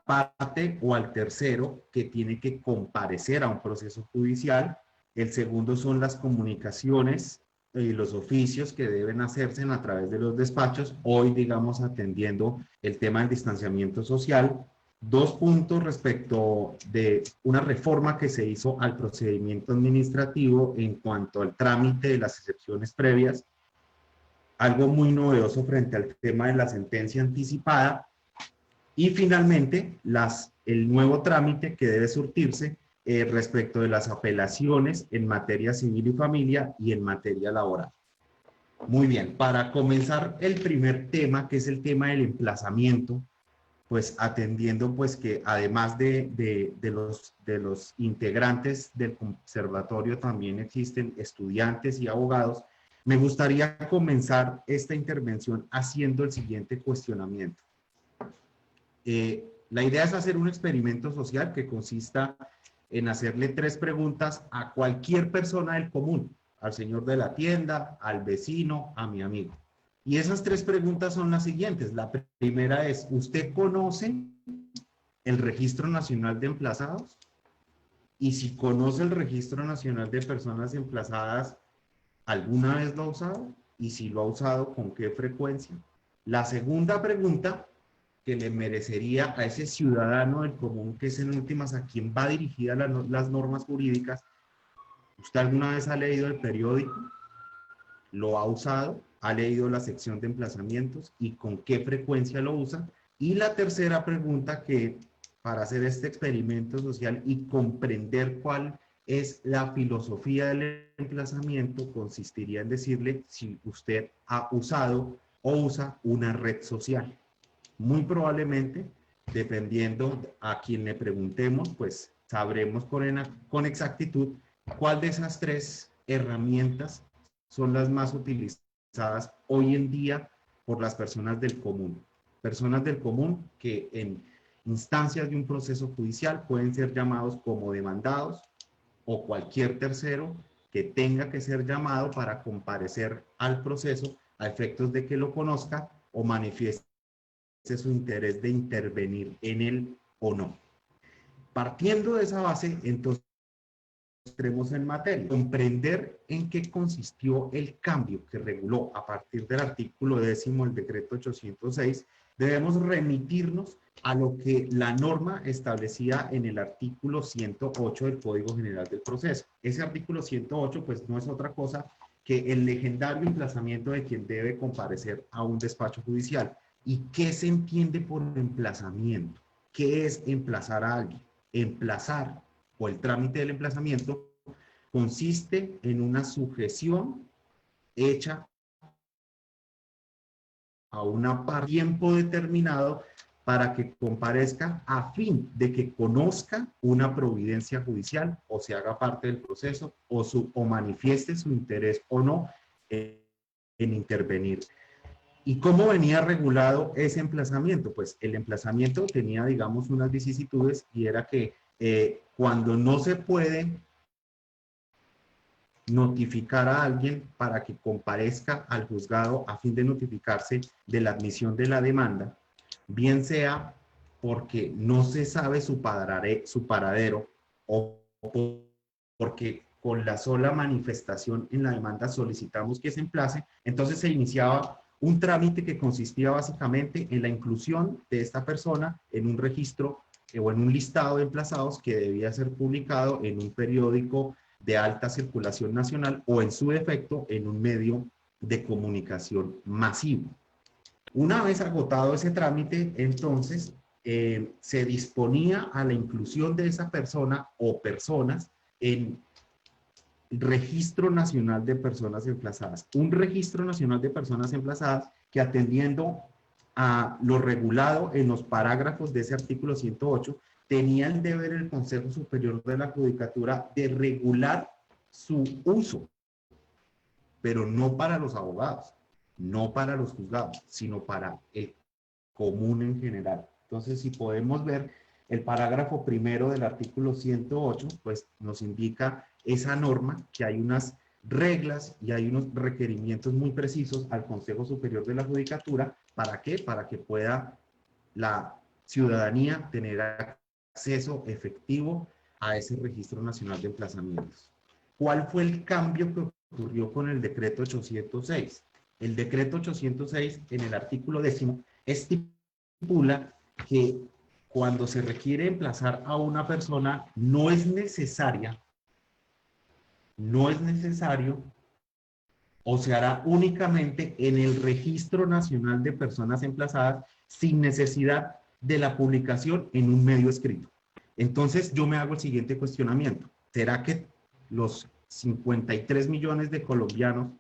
parte o al tercero que tiene que comparecer a un proceso judicial. El segundo son las comunicaciones y los oficios que deben hacerse a través de los despachos, hoy digamos atendiendo el tema del distanciamiento social. Dos puntos respecto de una reforma que se hizo al procedimiento administrativo en cuanto al trámite de las excepciones previas, algo muy novedoso frente al tema de la sentencia anticipada. Y finalmente, el nuevo trámite que debe surtirse respecto de las apelaciones en materia civil y familia y en materia laboral. Muy bien, para comenzar el primer tema, que es el tema del emplazamiento, pues atendiendo pues que además de los integrantes del conservatorio también existen estudiantes y abogados, me gustaría comenzar esta intervención haciendo el siguiente cuestionamiento. La idea es hacer un experimento social que consista en hacerle 3 preguntas a cualquier persona del común, al señor de la tienda, al vecino, a mi amigo. Y esas 3 preguntas son las siguientes. La primera es, ¿usted conoce el Registro Nacional de Emplazados? Y si conoce el Registro Nacional de Personas Emplazadas, ¿alguna vez lo ha usado? Y si lo ha usado, ¿con qué frecuencia? La segunda pregunta que le merecería a ese ciudadano del común, que es en últimas a quien va dirigida las normas jurídicas, ¿usted alguna vez ha leído el periódico? ¿Lo ha usado? ¿Ha leído la sección de emplazamientos? ¿Y con qué frecuencia lo usa? Y la tercera pregunta, que para hacer este experimento social y comprender cuál es la filosofía del emplazamiento, consistiría en decirle si usted ha usado o usa una red social. Muy probablemente, dependiendo a quien le preguntemos, pues sabremos con exactitud cuál de esas tres herramientas son las más utilizadas hoy en día por las personas del común. Personas del común que en instancias de un proceso judicial pueden ser llamados como demandados o cualquier tercero que tenga que ser llamado para comparecer al proceso a efectos de que lo conozca o manifieste su interés de intervenir en él o no. Partiendo de esa base, entonces, entremos en materia. Comprender en qué consistió el cambio que reguló a partir del artículo 10 del decreto 806, debemos remitirnos a lo que la norma establecía en el artículo 108 del Código General del Proceso. Ese artículo 108, pues, no es otra cosa que el legendario emplazamiento de quien debe comparecer a un despacho judicial. ¿Y qué se entiende por emplazamiento? ¿Qué es emplazar a alguien? Emplazar, o el trámite del emplazamiento, consiste en una sujeción hecha a una parte tiempo determinado para que comparezca a fin de que conozca una providencia judicial o se haga parte del proceso o manifieste su interés o no en intervenir. ¿Y cómo venía regulado ese emplazamiento? Pues el emplazamiento tenía, digamos, unas vicisitudes y era que cuando no se puede notificar a alguien para que comparezca al juzgado a fin de notificarse de la admisión de la demanda, bien sea porque no se sabe su paradero o porque con la sola manifestación en la demanda solicitamos que se emplace, entonces se iniciaba un trámite que consistía básicamente en la inclusión de esta persona en un registro o en un listado de emplazados que debía ser publicado en un periódico de alta circulación nacional o en su defecto en un medio de comunicación masivo. Una vez agotado ese trámite, entonces se disponía a la inclusión de esa persona o personas en Registro Nacional de Personas Emplazadas. Un Registro Nacional de Personas Emplazadas que, atendiendo a lo regulado en los parágrafos de ese artículo 108, tenía el deber el Consejo Superior de la Judicatura de regular su uso, pero no para los abogados, no para los juzgados, sino para el común en general. Entonces, si podemos ver el parágrafo primero del artículo 108, pues nos indica esa norma que hay unas reglas y hay unos requerimientos muy precisos al Consejo Superior de la Judicatura. ¿Para qué? Para que pueda la ciudadanía tener acceso efectivo a ese Registro Nacional de Emplazamientos. ¿Cuál fue el cambio que ocurrió con el decreto 806? El decreto 806, en el artículo 10, estipula que cuando se requiere emplazar a una persona no es necesario o se hará únicamente en el Registro Nacional de Personas Emplazadas sin necesidad de la publicación en un medio escrito. Entonces yo me hago el siguiente cuestionamiento. ¿Será que los 53 millones de colombianos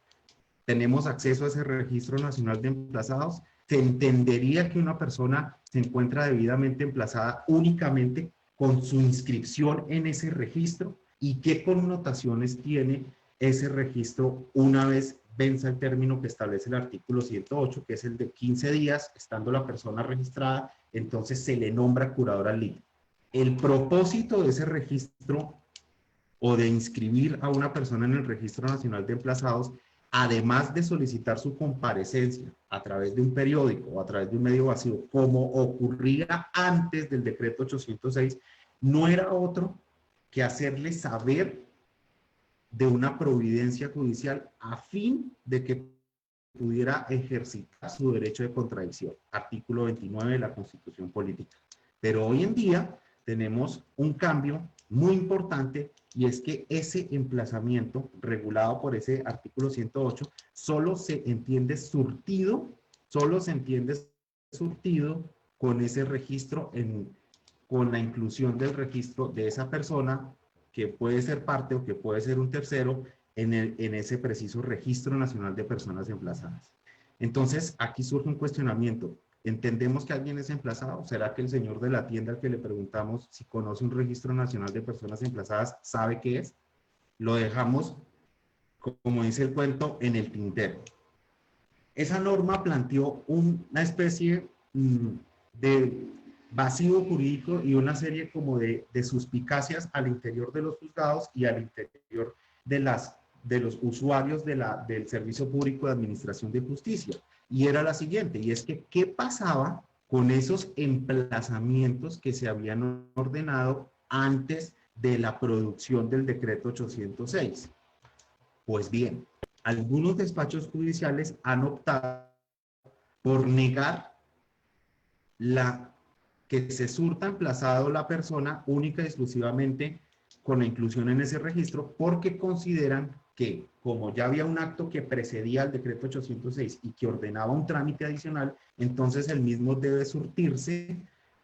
tenemos acceso a ese Registro Nacional de Emplazados? ¿Se entendería que una persona se encuentra debidamente emplazada únicamente con su inscripción en ese registro? ¿Y qué connotaciones tiene ese registro una vez venza el término que establece el artículo 108, que es el de 15 días, estando la persona registrada, entonces se le nombra curador al lito? El propósito de ese registro o de inscribir a una persona en el Registro Nacional de Emplazados, además de solicitar su comparecencia a través de un periódico o a través de un medio vacío, como ocurría antes del decreto 806, no era otro que hacerle saber de una providencia judicial a fin de que pudiera ejercitar su derecho de contradicción, artículo 29 de la Constitución Política. Pero hoy en día tenemos un cambio muy importante, y es que ese emplazamiento regulado por ese artículo 108 solo se entiende surtido con ese registro, con la inclusión del registro de esa persona que puede ser parte o que puede ser un tercero en ese preciso Registro Nacional de Personas Emplazadas. Entonces, aquí surge un cuestionamiento. ¿Entendemos que alguien es emplazado? ¿Será que el señor de la tienda al que le preguntamos si conoce un registro nacional de personas emplazadas sabe qué es? Lo dejamos, como dice el cuento, en el tintero. Esa norma planteó una especie de vacío jurídico y una serie como de suspicacias al interior de los juzgados y al interior de los usuarios del Servicio Público de Administración de Justicia. Y era la siguiente, y es que, ¿qué pasaba con esos emplazamientos que se habían ordenado antes de la producción del decreto 806? Pues bien, algunos despachos judiciales han optado por negar que se surta emplazado la persona única y exclusivamente con la inclusión en ese registro, porque consideran que, como ya había un acto que precedía al decreto 806 y que ordenaba un trámite adicional, entonces el mismo debe surtirse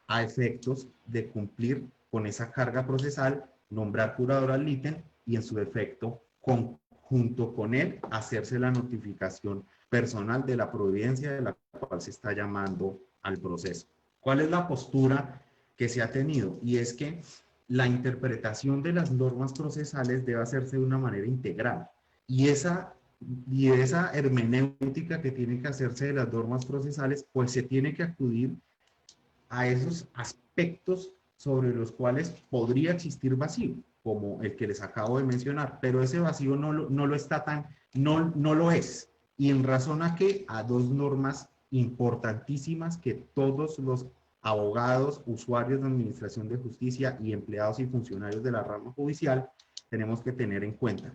a efectos de cumplir con esa carga procesal, nombrar curador al ítem y en su defecto, junto con él, hacerse la notificación personal de la providencia de la cual se está llamando al proceso. ¿Cuál es la postura que se ha tenido? Y es que la interpretación de las normas procesales debe hacerse de una manera integral. Y esa hermenéutica que tiene que hacerse de las normas procesales, pues se tiene que acudir a esos aspectos sobre los cuales podría existir vacío, como el que les acabo de mencionar, pero ese vacío no lo es. Y en razón a que a dos normas importantísimas que todos los abogados, usuarios de administración de justicia y empleados y funcionarios de la rama judicial tenemos que tener en cuenta.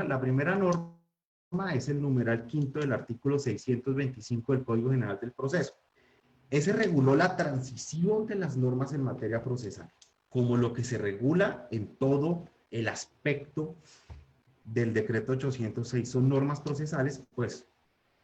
La primera norma es el numeral 5 del artículo 625 del Código General del Proceso. Ese reguló la transición de las normas en materia procesal, como lo que se regula en todo el aspecto del decreto 806 son normas procesales, pues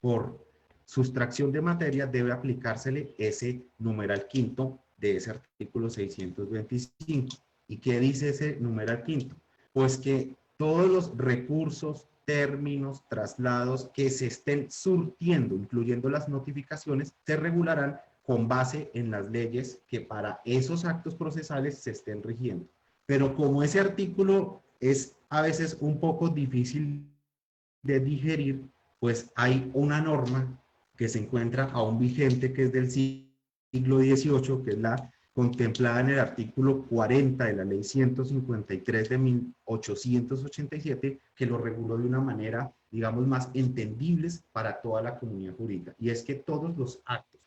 por sustracción de materia debe aplicársele ese numeral 5 de ese artículo 625. ¿Y qué dice ese numeral 5? Pues que todos los recursos, términos, traslados que se estén surtiendo, incluyendo las notificaciones, se regularán con base en las leyes que para esos actos procesales se estén rigiendo. Pero como ese artículo es a veces un poco difícil de digerir, pues hay una norma que se encuentra aún vigente, que es del siglo XVIII, que es la contemplada en el artículo 40 de la Ley 153 de 1887, que lo reguló de una manera, digamos, más entendibles para toda la comunidad jurídica. Y es que todos los actos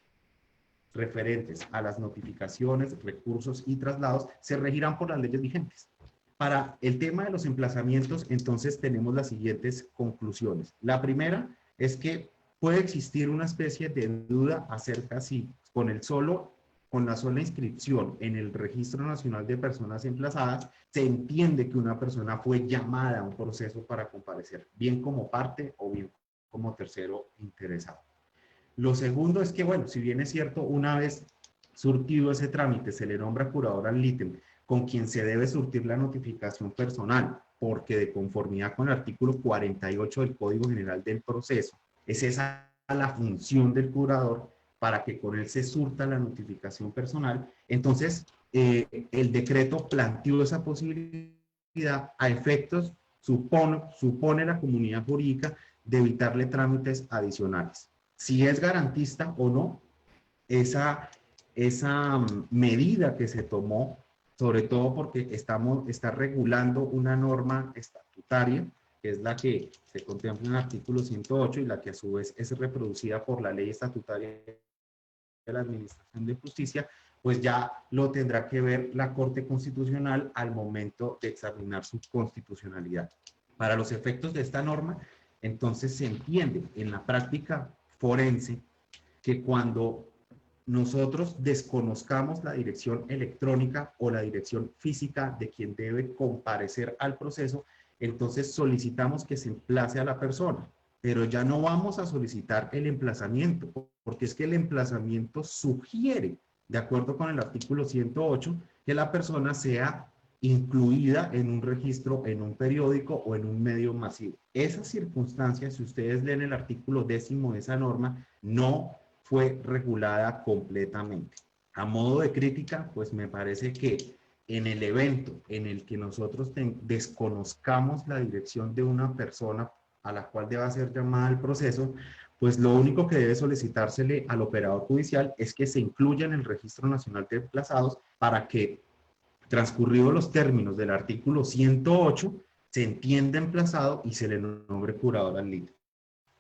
referentes a las notificaciones, recursos y traslados se regirán por las leyes vigentes. Para el tema de los emplazamientos, entonces tenemos las siguientes conclusiones. La primera es que puede existir una especie de duda acerca si con la sola inscripción en el Registro Nacional de Personas Emplazadas se entiende que una persona fue llamada a un proceso para comparecer, bien como parte o bien como tercero interesado. Lo segundo es que, bueno, si bien es cierto, una vez surtido ese trámite, se le nombra curador al ítem con quien se debe surtir la notificación personal, porque de conformidad con el artículo 48 del Código General del Proceso, es esa la función del curador para que con él se surta la notificación personal. Entonces, el decreto planteó esa posibilidad a efectos, supone la comunidad jurídica de evitarle trámites adicionales. Si es garantista o no, esa medida que se tomó, sobre todo porque está regulando una norma estatutaria, que es la que se contempla en el artículo 108 y la que a su vez es reproducida por la ley estatutaria de la Administración de Justicia, pues ya lo tendrá que ver la Corte Constitucional al momento de examinar su constitucionalidad. Para los efectos de esta norma, entonces se entiende en la práctica forense que cuando nosotros desconozcamos la dirección electrónica o la dirección física de quien debe comparecer al proceso, entonces solicitamos que se emplace a la persona, pero ya no vamos a solicitar el emplazamiento, porque es que el emplazamiento sugiere, de acuerdo con el artículo 108, que la persona sea incluida en un registro, en un periódico o en un medio masivo. Esa circunstancia, si ustedes leen el artículo 10º de esa norma, no fue regulada completamente. A modo de crítica, pues me parece que en el evento en el que nosotros desconozcamos la dirección de una persona a la cual deba ser llamada al proceso, pues lo único que debe solicitársele al operador judicial es que se incluya en el Registro Nacional de Emplazados para que, transcurridos los términos del artículo 108, se entienda emplazado y se le nombre curador al litigio.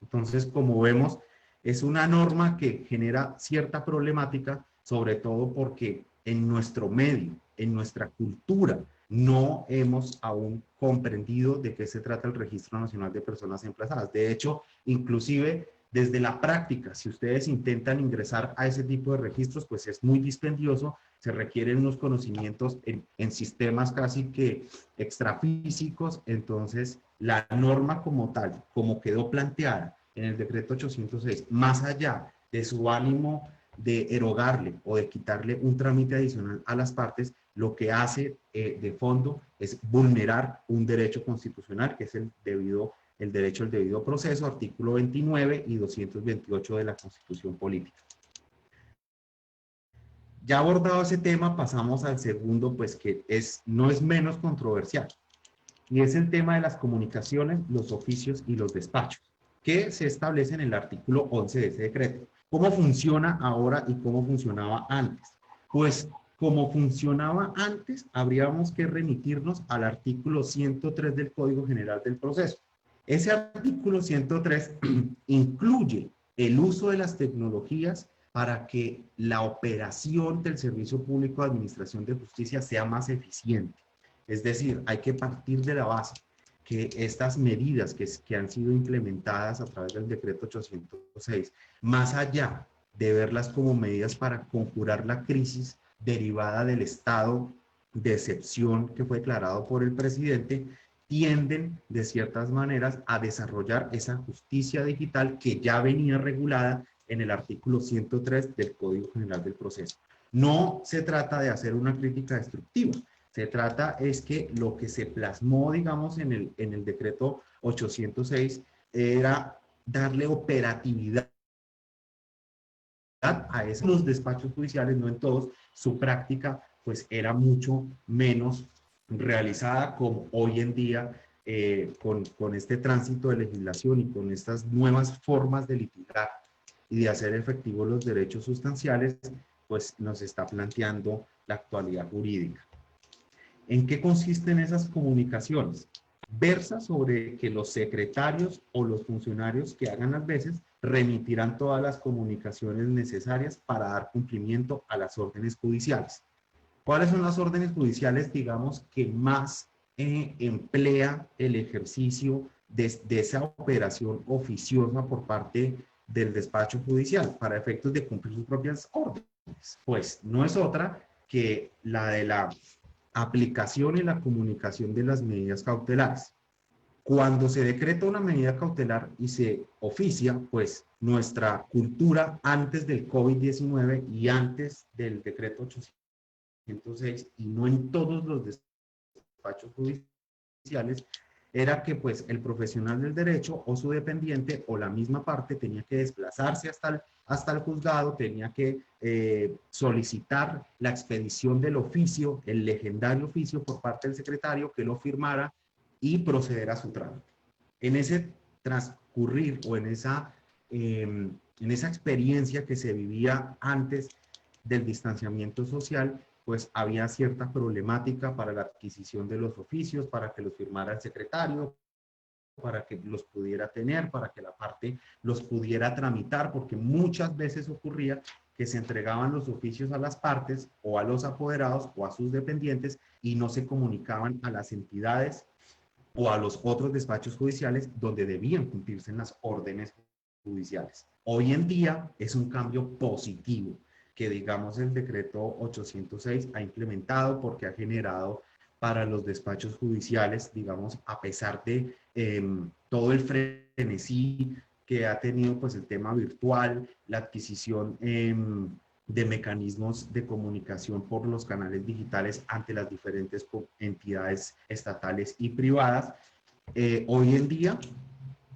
Entonces, como vemos, es una norma que genera cierta problemática, sobre todo porque en nuestro medio, en nuestra cultura, no hemos aún comprendido de qué se trata el Registro Nacional de Personas Emplazadas. De hecho, inclusive desde la práctica, si ustedes intentan ingresar a ese tipo de registros, pues es muy dispendioso, se requieren unos conocimientos en sistemas casi que extrafísicos. Entonces, la norma como tal, como quedó planteada en el decreto 806, más allá de su ánimo de erogarle o de quitarle un trámite adicional a las partes, lo que hace de fondo es vulnerar un derecho constitucional, que es el derecho al debido proceso, artículo 29 y 228 de la Constitución Política. Ya abordado ese tema, pasamos al segundo, pues que no es menos controversial, y es el tema de las comunicaciones, los oficios y los despachos, que se establece en el artículo 11 de ese decreto. ¿Cómo funciona ahora y cómo funcionaba antes? Pues como funcionaba antes, habríamos que remitirnos al artículo 103 del Código General del Proceso. Ese artículo 103 incluye el uso de las tecnologías para que la operación del Servicio Público de Administración de Justicia sea más eficiente. Es decir, hay que partir de la base que estas medidas que han sido implementadas a través del decreto 806, más allá de verlas como medidas para conjurar la crisis derivada del estado de excepción que fue declarado por el presidente, tienden de ciertas maneras a desarrollar esa justicia digital que ya venía regulada en el artículo 103 del Código General del Proceso. No se trata de hacer una crítica destructiva, se trata es que lo que se plasmó, digamos, en el decreto 806 era darle operatividad a esos los despachos judiciales, no en todos, su práctica pues era mucho menos realizada como hoy en día con este tránsito de legislación y con estas nuevas formas de litigar y de hacer efectivos los derechos sustanciales, pues nos está planteando la actualidad jurídica. ¿En qué consisten esas comunicaciones? Versa sobre que los secretarios o los funcionarios que hagan las veces remitirán todas las comunicaciones necesarias para dar cumplimiento a las órdenes judiciales. ¿Cuáles son las órdenes judiciales, digamos, que más emplea el ejercicio de esa operación oficiosa por parte del despacho judicial para efectos de cumplir sus propias órdenes? Pues no es otra que la de la aplicación y la comunicación de las medidas cautelares. Cuando se decreta una medida cautelar y se oficia, pues nuestra cultura antes del COVID-19 y antes del decreto 806, y no en todos los despachos judiciales, era que pues el profesional del derecho o su dependiente o la misma parte tenía que desplazarse hasta el juzgado, tenía que solicitar la expedición del oficio, el legendario oficio por parte del secretario, que lo firmara y proceder a su trámite. En ese transcurrir o en esa experiencia que se vivía antes del distanciamiento social, pues había cierta problemática para la adquisición de los oficios, para que los firmara el secretario, para que los pudiera tener, para que la parte los pudiera tramitar, porque muchas veces ocurría que se entregaban los oficios a las partes o a los apoderados o a sus dependientes y no se comunicaban a las entidades o a los otros despachos judiciales donde debían cumplirse las órdenes judiciales. Hoy en día es un cambio positivo que, digamos, el decreto 806 ha implementado, porque ha generado para los despachos judiciales, digamos, a pesar de todo el frenesí que ha tenido pues el tema virtual, la adquisición de mecanismos de comunicación por los canales digitales ante las diferentes entidades estatales y privadas. Hoy en día,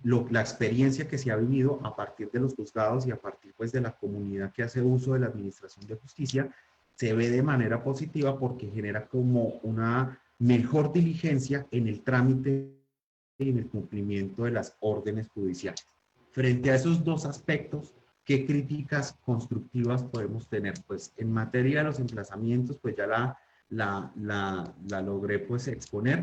la experiencia que se ha vivido a partir de los juzgados y a partir pues, de la comunidad que hace uso de la administración de justicia, se ve de manera positiva porque genera como una mejor diligencia en el trámite y en el cumplimiento de las órdenes judiciales. Frente a esos dos aspectos, ¿qué críticas constructivas podemos tener? Pues en materia de los emplazamientos, pues ya la logré pues exponer,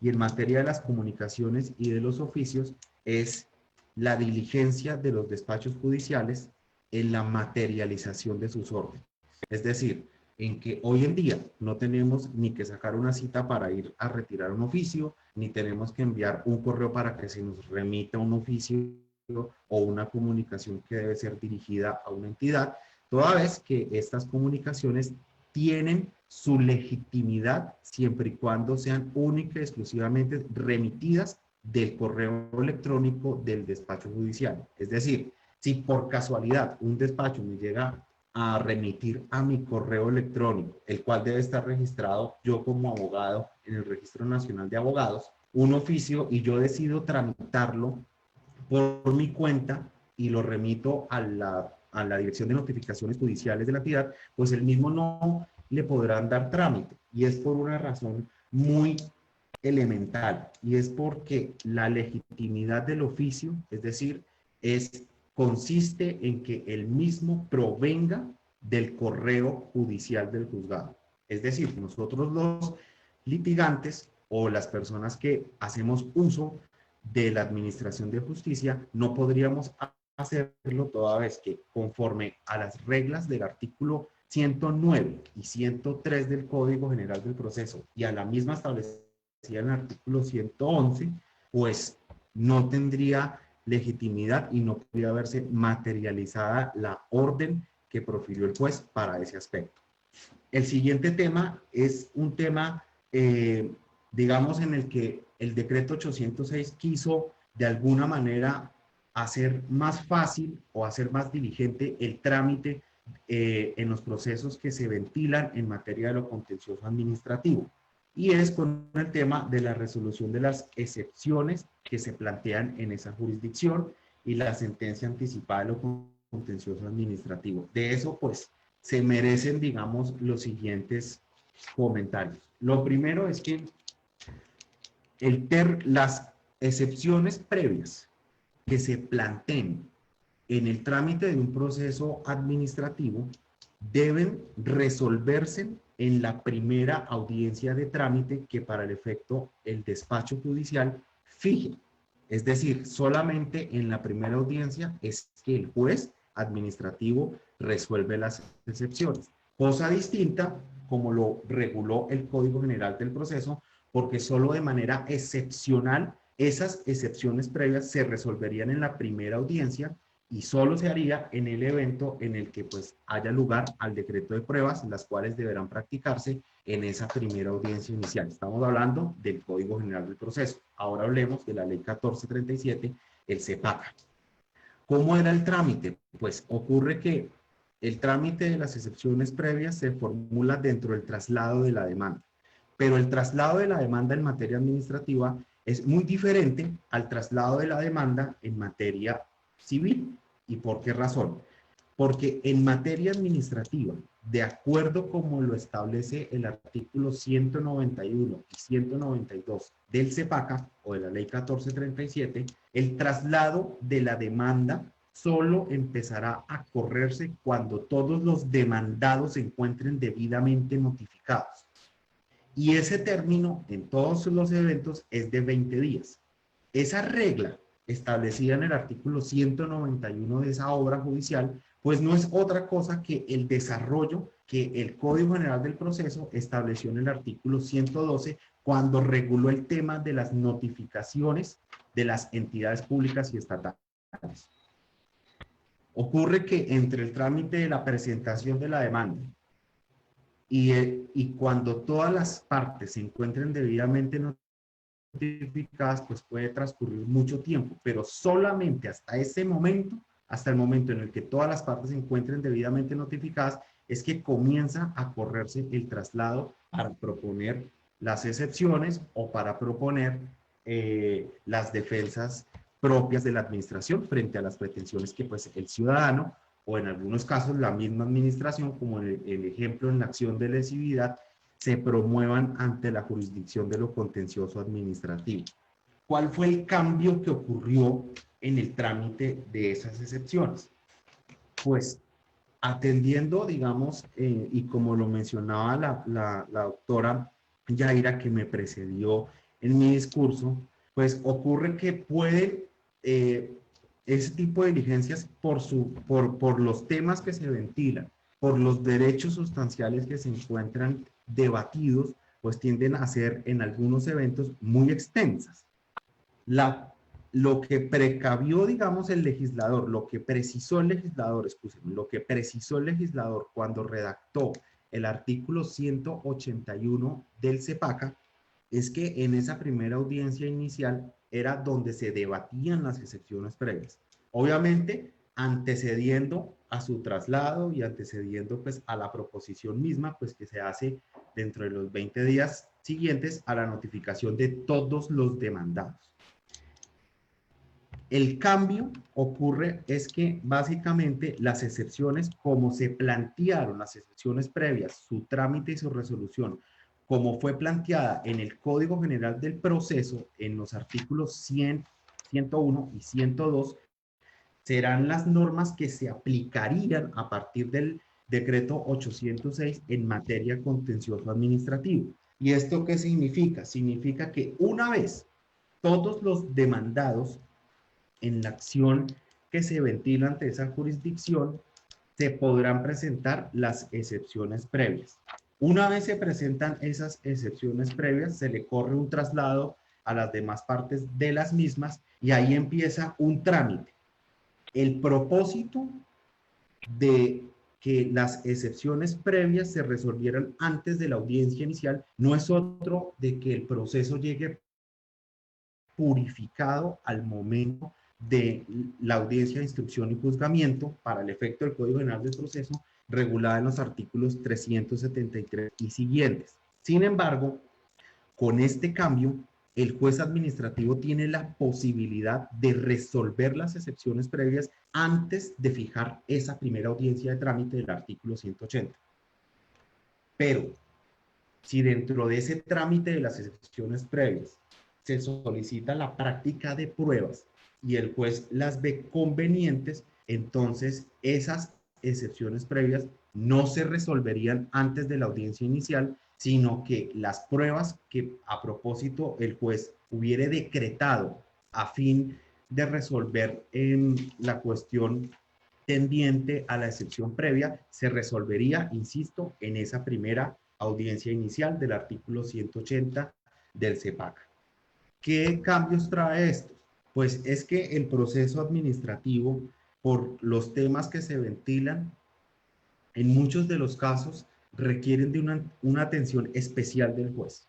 y en materia de las comunicaciones y de los oficios es la diligencia de los despachos judiciales en la materialización de sus órdenes. Es decir, en que hoy en día no tenemos ni que sacar una cita para ir a retirar un oficio, ni tenemos que enviar un correo para que se nos remita un oficio o una comunicación que debe ser dirigida a una entidad, toda vez que estas comunicaciones tienen su legitimidad siempre y cuando sean única y exclusivamente remitidas del correo electrónico del despacho judicial. Es decir, si por casualidad un despacho me llega a remitir a mi correo electrónico, el cual debe estar registrado yo como abogado en el Registro Nacional de Abogados, un oficio, y yo decido tramitarlo por mi cuenta y lo remito a la Dirección de Notificaciones Judiciales de la entidad, pues el mismo no le podrán dar trámite. Y es por una razón muy elemental, y es porque la legitimidad del oficio, es decir, consiste en que el mismo provenga del correo judicial del juzgado. Es decir, nosotros los litigantes o las personas que hacemos uso de la administración de justicia no podríamos hacerlo toda vez que, conforme a las reglas del artículo 109 y 103 del Código General del Proceso y a la misma establecida en el artículo 111, pues no tendría legitimidad y no podría verse materializada la orden que profirió el juez para ese aspecto. El siguiente tema es un tema, digamos, en el que el decreto 806 quiso de alguna manera hacer más fácil o hacer más diligente el trámite en los procesos que se ventilan en materia de lo contencioso administrativo. Y es con el tema de la resolución de las excepciones que se plantean en esa jurisdicción y la sentencia anticipada de lo contencioso administrativo. De eso, pues, se merecen, digamos, los siguientes comentarios. Lo primero es que las excepciones previas que se planteen en el trámite de un proceso administrativo deben resolverse en la primera audiencia de trámite que para el efecto el despacho judicial fije. Es decir, solamente en la primera audiencia es que el juez administrativo resuelve las excepciones. Cosa distinta como lo reguló el Código General del Proceso, porque solo de manera excepcional esas excepciones previas se resolverían en la primera audiencia y solo se haría en el evento en el que pues haya lugar al decreto de pruebas, las cuales deberán practicarse en esa primera audiencia inicial. Estamos hablando del Código General del Proceso. Ahora hablemos de la Ley 1437, el CEPACA. ¿Cómo era el trámite? Pues ocurre que el trámite de las excepciones previas se formula dentro del traslado de la demanda, pero el traslado de la demanda en materia administrativa es muy diferente al traslado de la demanda en materia civil. ¿Y por qué razón? Porque en materia administrativa, de acuerdo como lo establece el artículo 191 y 192 del CEPACA o de la Ley 1437, el traslado de la demanda solo empezará a correrse cuando todos los demandados se encuentren debidamente notificados. Y ese término en todos los eventos es de 20 días. Esa regla establecida en el artículo 191 de esa obra judicial, pues no es otra cosa que el desarrollo que el Código General del Proceso estableció en el artículo 112 cuando reguló el tema de las notificaciones de las entidades públicas y estatales. Ocurre que entre el trámite de la presentación de la demanda y cuando todas las partes se encuentren debidamente notificadas, pues puede transcurrir mucho tiempo, pero solamente hasta ese momento, hasta el momento en el que todas las partes se encuentren debidamente notificadas, es que comienza a correrse el traslado para proponer las excepciones o para proponer las defensas propias de la administración frente a las pretensiones que pues el ciudadano o en algunos casos la misma administración, como el ejemplo en la acción de lesividad, se promuevan ante la jurisdicción de lo contencioso administrativo. ¿Cuál fue el cambio que ocurrió en el trámite de esas excepciones? Pues atendiendo, digamos, y como lo mencionaba la doctora Yaira, que me precedió en mi discurso, pues ocurre que pueden ese tipo de diligencias por los temas que se ventilan, por los derechos sustanciales que se encuentran debatidos, pues tienden a ser en algunos eventos muy extensas. Lo que precavió, digamos, el legislador, lo que precisó el legislador, lo que precisó el legislador cuando redactó el artículo 181 del CEPACA, es que en esa primera audiencia inicial era donde se debatían las excepciones previas. Obviamente, antecediendo a su traslado y antecediendo pues a la proposición misma, pues que se hace dentro de los 20 días siguientes a la notificación de todos los demandados. El cambio ocurre es que básicamente las excepciones, como se plantearon las excepciones previas, su trámite y su resolución, como fue planteada en el Código General del Proceso, en los artículos 100, 101 y 102, serán las normas que se aplicarían a partir del decreto 806 en materia contencioso administrativo. ¿Y esto qué significa? Significa que una vez todos los demandados en la acción que se ventila ante esa jurisdicción, se podrán presentar las excepciones previas. Una vez se presentan esas excepciones previas, se le corre un traslado a las demás partes de las mismas y ahí empieza un trámite. El propósito de que las excepciones previas se resolvieran antes de la audiencia inicial no es otro de que el proceso llegue purificado al momento de la audiencia de instrucción y juzgamiento para el efecto del Código General del Proceso, regulada en los artículos 373 y siguientes. Sin embargo, con este cambio, el juez administrativo tiene la posibilidad de resolver las excepciones previas antes de fijar esa primera audiencia de trámite del artículo 180. Pero, si dentro de ese trámite de las excepciones previas se solicita la práctica de pruebas y el juez las ve convenientes, entonces esas excepciones previas no se resolverían antes de la audiencia inicial, sino que las pruebas que a propósito el juez hubiere decretado a fin de resolver la cuestión tendiente a la excepción previa, se resolvería, insisto, en esa primera audiencia inicial del artículo 180 del CEPACA. ¿Qué cambios trae esto? Pues es que el proceso administrativo, por los temas que se ventilan, en muchos de los casos requieren de una atención especial del juez.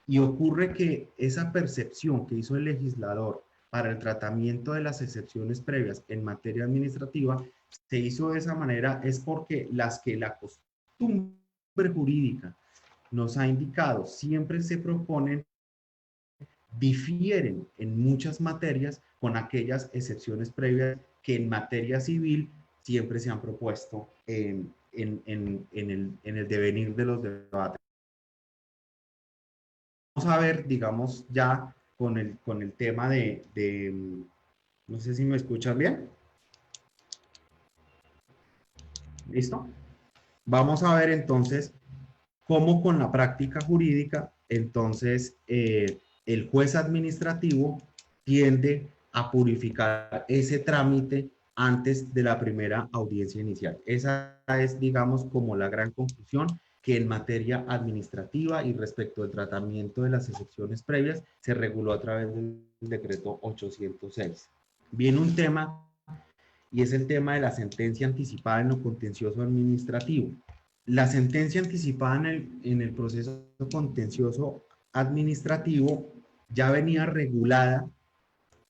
Y ocurre que esa percepción que hizo el legislador para el tratamiento de las excepciones previas en materia administrativa se hizo de esa manera es porque las que la costumbre jurídica nos ha indicado siempre se proponen difieren en muchas materias con aquellas excepciones previas que en materia civil siempre se han propuesto en el devenir de los debates. Vamos a ver, digamos, ya con el tema no sé si me escuchan bien. ¿Listo? Vamos a ver entonces cómo con la práctica jurídica, entonces, el juez administrativo tiende a purificar ese trámite antes de la primera audiencia inicial. Esa es, digamos, como la gran conclusión, que en materia administrativa y respecto al tratamiento de las excepciones previas se reguló a través del decreto 806. Viene un tema, y es el tema de la sentencia anticipada en lo contencioso administrativo. La sentencia anticipada en el proceso contencioso administrativo ya venía regulada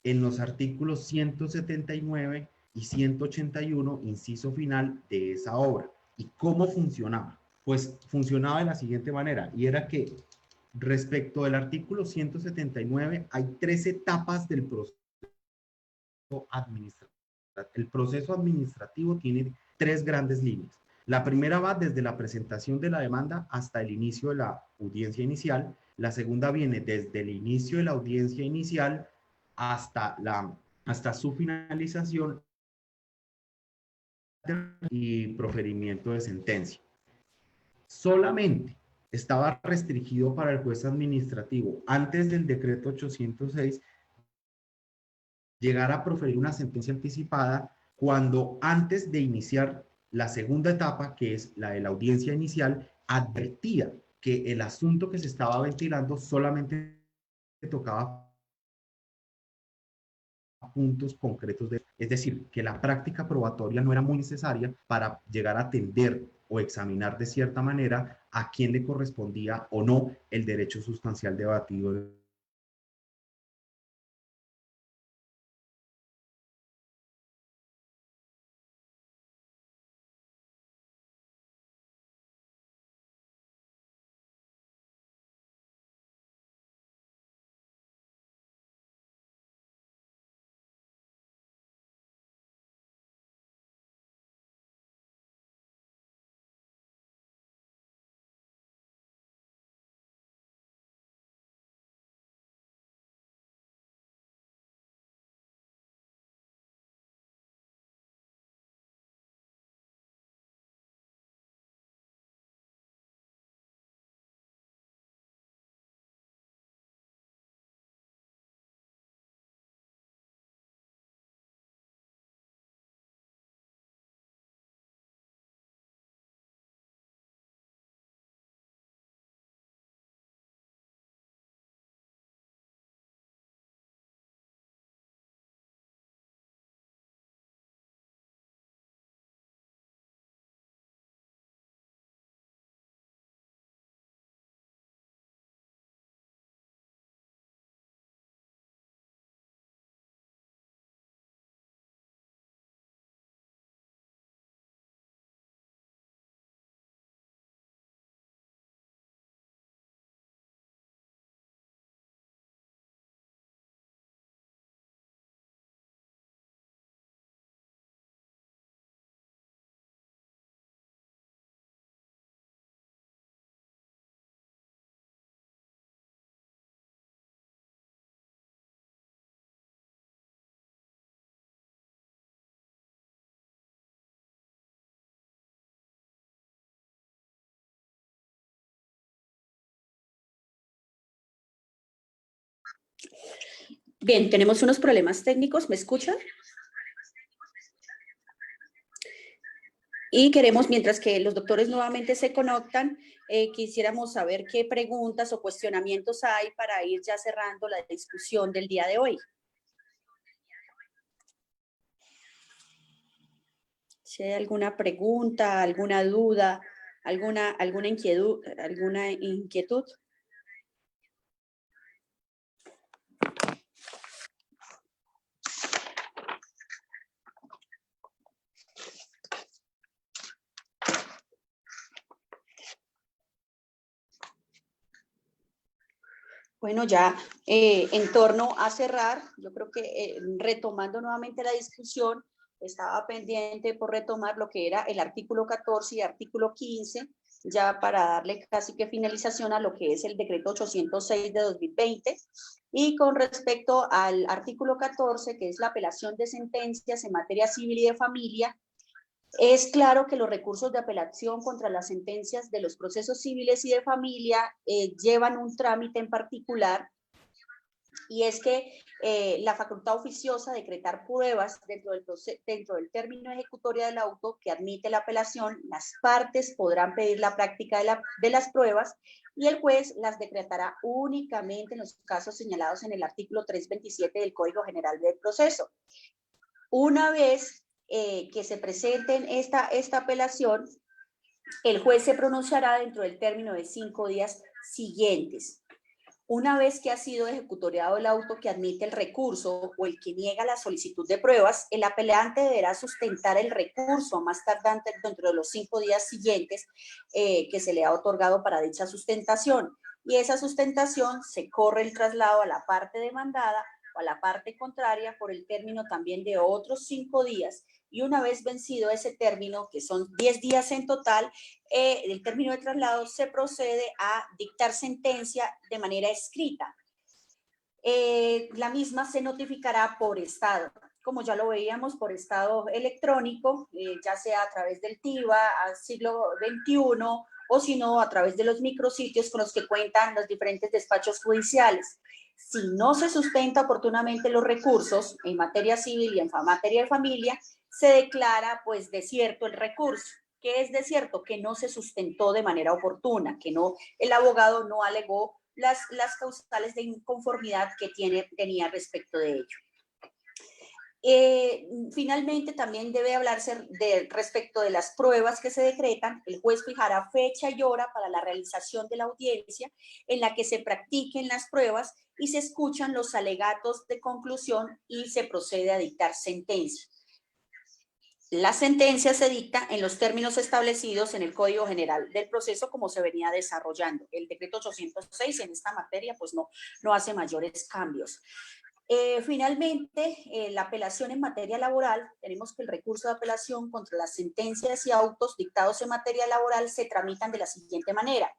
en los artículos 179 y 181, inciso final de esa obra. ¿Y cómo funcionaba? Pues funcionaba de la siguiente manera, y era que respecto del artículo 179 hay 3 etapas del proceso administrativo. El proceso administrativo tiene 3 grandes líneas. La primera va desde la presentación de la demanda hasta el inicio de la audiencia inicial. La segunda viene desde el inicio de la audiencia inicial hasta su finalización y proferimiento de sentencia. Solamente estaba restringido para el juez administrativo antes del decreto 806 llegar a proferir una sentencia anticipada cuando antes de iniciar la segunda etapa, que es la de la audiencia inicial, advertía que el asunto que se estaba ventilando solamente tocaba puntos concretos, es decir, que la práctica probatoria no era muy necesaria para llegar a atender o examinar de cierta manera a quién le correspondía o no el derecho sustancial debatido. Bien, tenemos unos problemas técnicos, ¿me escuchan? Y queremos, mientras que los doctores nuevamente se conectan, quisiéramos saber qué preguntas o cuestionamientos hay para ir ya cerrando la discusión del día de hoy. Si hay alguna pregunta, alguna duda, alguna inquietud. Bueno, ya en torno a cerrar, yo creo que retomando nuevamente la discusión, estaba pendiente por retomar lo que era el artículo 14 y artículo 15, ya para darle casi que finalización a lo que es el decreto 806 de 2020. Y con respecto al artículo 14, que es la apelación de sentencias en materia civil y de familia, es claro que los recursos de apelación contra las sentencias de los procesos civiles y de familia llevan un trámite en particular, y es que la facultad oficiosa de decretar pruebas dentro del término ejecutorio del auto que admite la apelación, las partes podrán pedir la práctica de las pruebas y el juez las decretará únicamente en los casos señalados en el artículo 327 del Código General del Proceso. Una vez que se presenten esta apelación, el juez se pronunciará dentro del término de 5 días siguientes. Una vez que ha sido ejecutoriado el auto que admite el recurso o el que niega la solicitud de pruebas, el apelante deberá sustentar el recurso a más tardante dentro de los 5 días siguientes que se le ha otorgado para dicha sustentación. Y esa sustentación se corre el traslado a la parte demandada o a la parte contraria por el término también de otros 5 días. Y una vez vencido ese término, que son 10 días en total, el término de traslado se procede a dictar sentencia de manera escrita. La misma se notificará por estado, como ya lo veíamos, por estado electrónico, ya sea a través del TIVA, al siglo XXI, o si no, a través de los micrositios con los que cuentan los diferentes despachos judiciales. Si no se sustenta oportunamente los recursos en materia civil y en materia de familia, se declara pues desierto el recurso. ¿Qué es desierto? Que no se sustentó de manera oportuna, que no, el abogado no alegó las causales de inconformidad que tenía respecto de ello. Finalmente, también debe hablarse respecto de las pruebas que se decretan. El juez fijará fecha y hora para la realización de la audiencia en la que se practiquen las pruebas y se escuchan los alegatos de conclusión y se procede a dictar sentencia. La sentencia se dicta en los términos establecidos en el Código General del Proceso como se venía desarrollando. El decreto 806 en esta materia pues no hace mayores cambios. Finalmente, la apelación en materia laboral, tenemos que el recurso de apelación contra las sentencias y autos dictados en materia laboral se tramitan de la siguiente manera.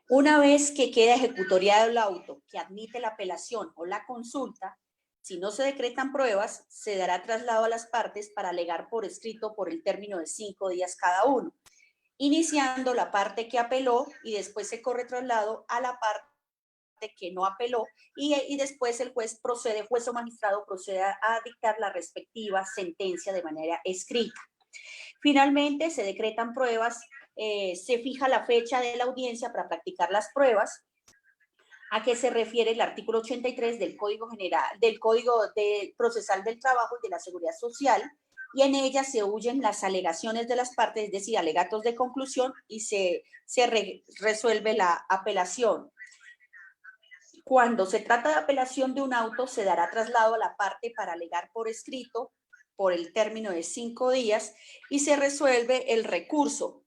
Una vez que queda ejecutoriado el auto que admite la apelación o la consulta, si no se decretan pruebas, se dará traslado a las partes para alegar por escrito por el término de 5 días cada uno, iniciando la parte que apeló y después se corre traslado a la parte que no apeló y después el juez o magistrado procede a dictar la respectiva sentencia de manera escrita. Finalmente, se decretan pruebas, se fija la fecha de la audiencia para practicar las pruebas, a qué se refiere el artículo 83 del Código General, del Código Procesal del Trabajo y de la Seguridad Social, y en ella se huyen las alegaciones de las partes, es decir, alegatos de conclusión, y se resuelve la apelación. Cuando se trata de apelación de un auto, se dará traslado a la parte para alegar por escrito por el término de 5 días y se resuelve el recurso.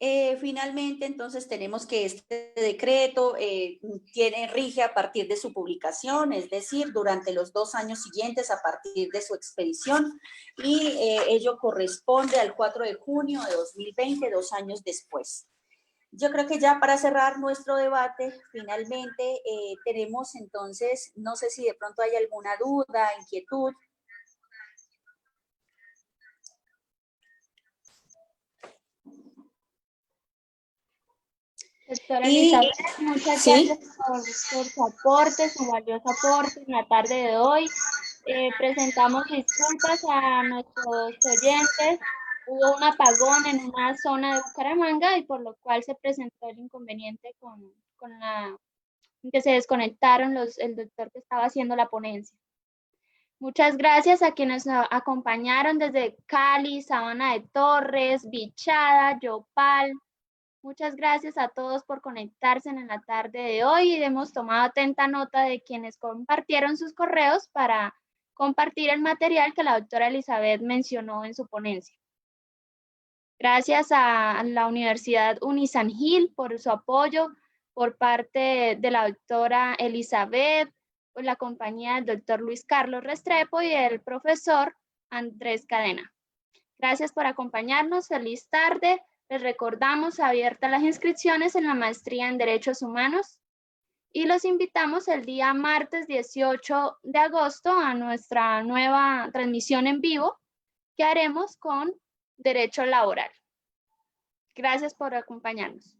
Finalmente, entonces, tenemos que este decreto rige a partir de su publicación, es decir, durante los 2 años siguientes a partir de su expedición, y ello corresponde al 4 de junio de 2020, 2 años después. Yo creo que ya para cerrar nuestro debate, finalmente tenemos entonces, no sé si de pronto hay alguna duda, inquietud. Doctora Elizabeth, muchas gracias por su aporte, su valioso aporte en la tarde de hoy. Presentamos disculpas a nuestros oyentes. Hubo un apagón en una zona de Bucaramanga y por lo cual se presentó el inconveniente que se desconectaron el doctor que estaba haciendo la ponencia. Muchas gracias a quienes nos acompañaron desde Cali, Sabana de Torres, Bichada, Yopal. Muchas gracias a todos por conectarse en la tarde de hoy y hemos tomado atenta nota de quienes compartieron sus correos para compartir el material que la doctora Elizabeth mencionó en su ponencia. Gracias a la Universidad Unisan Gil por su apoyo, por parte de la doctora Elizabeth, por la compañía del doctor Luis Carlos Restrepo y el profesor Andrés Cadena. Gracias por acompañarnos. Feliz tarde. Les recordamos abiertas las inscripciones en la maestría en Derechos Humanos y los invitamos el día martes 18 de agosto a nuestra nueva transmisión en vivo que haremos con Derecho Laboral. Gracias por acompañarnos.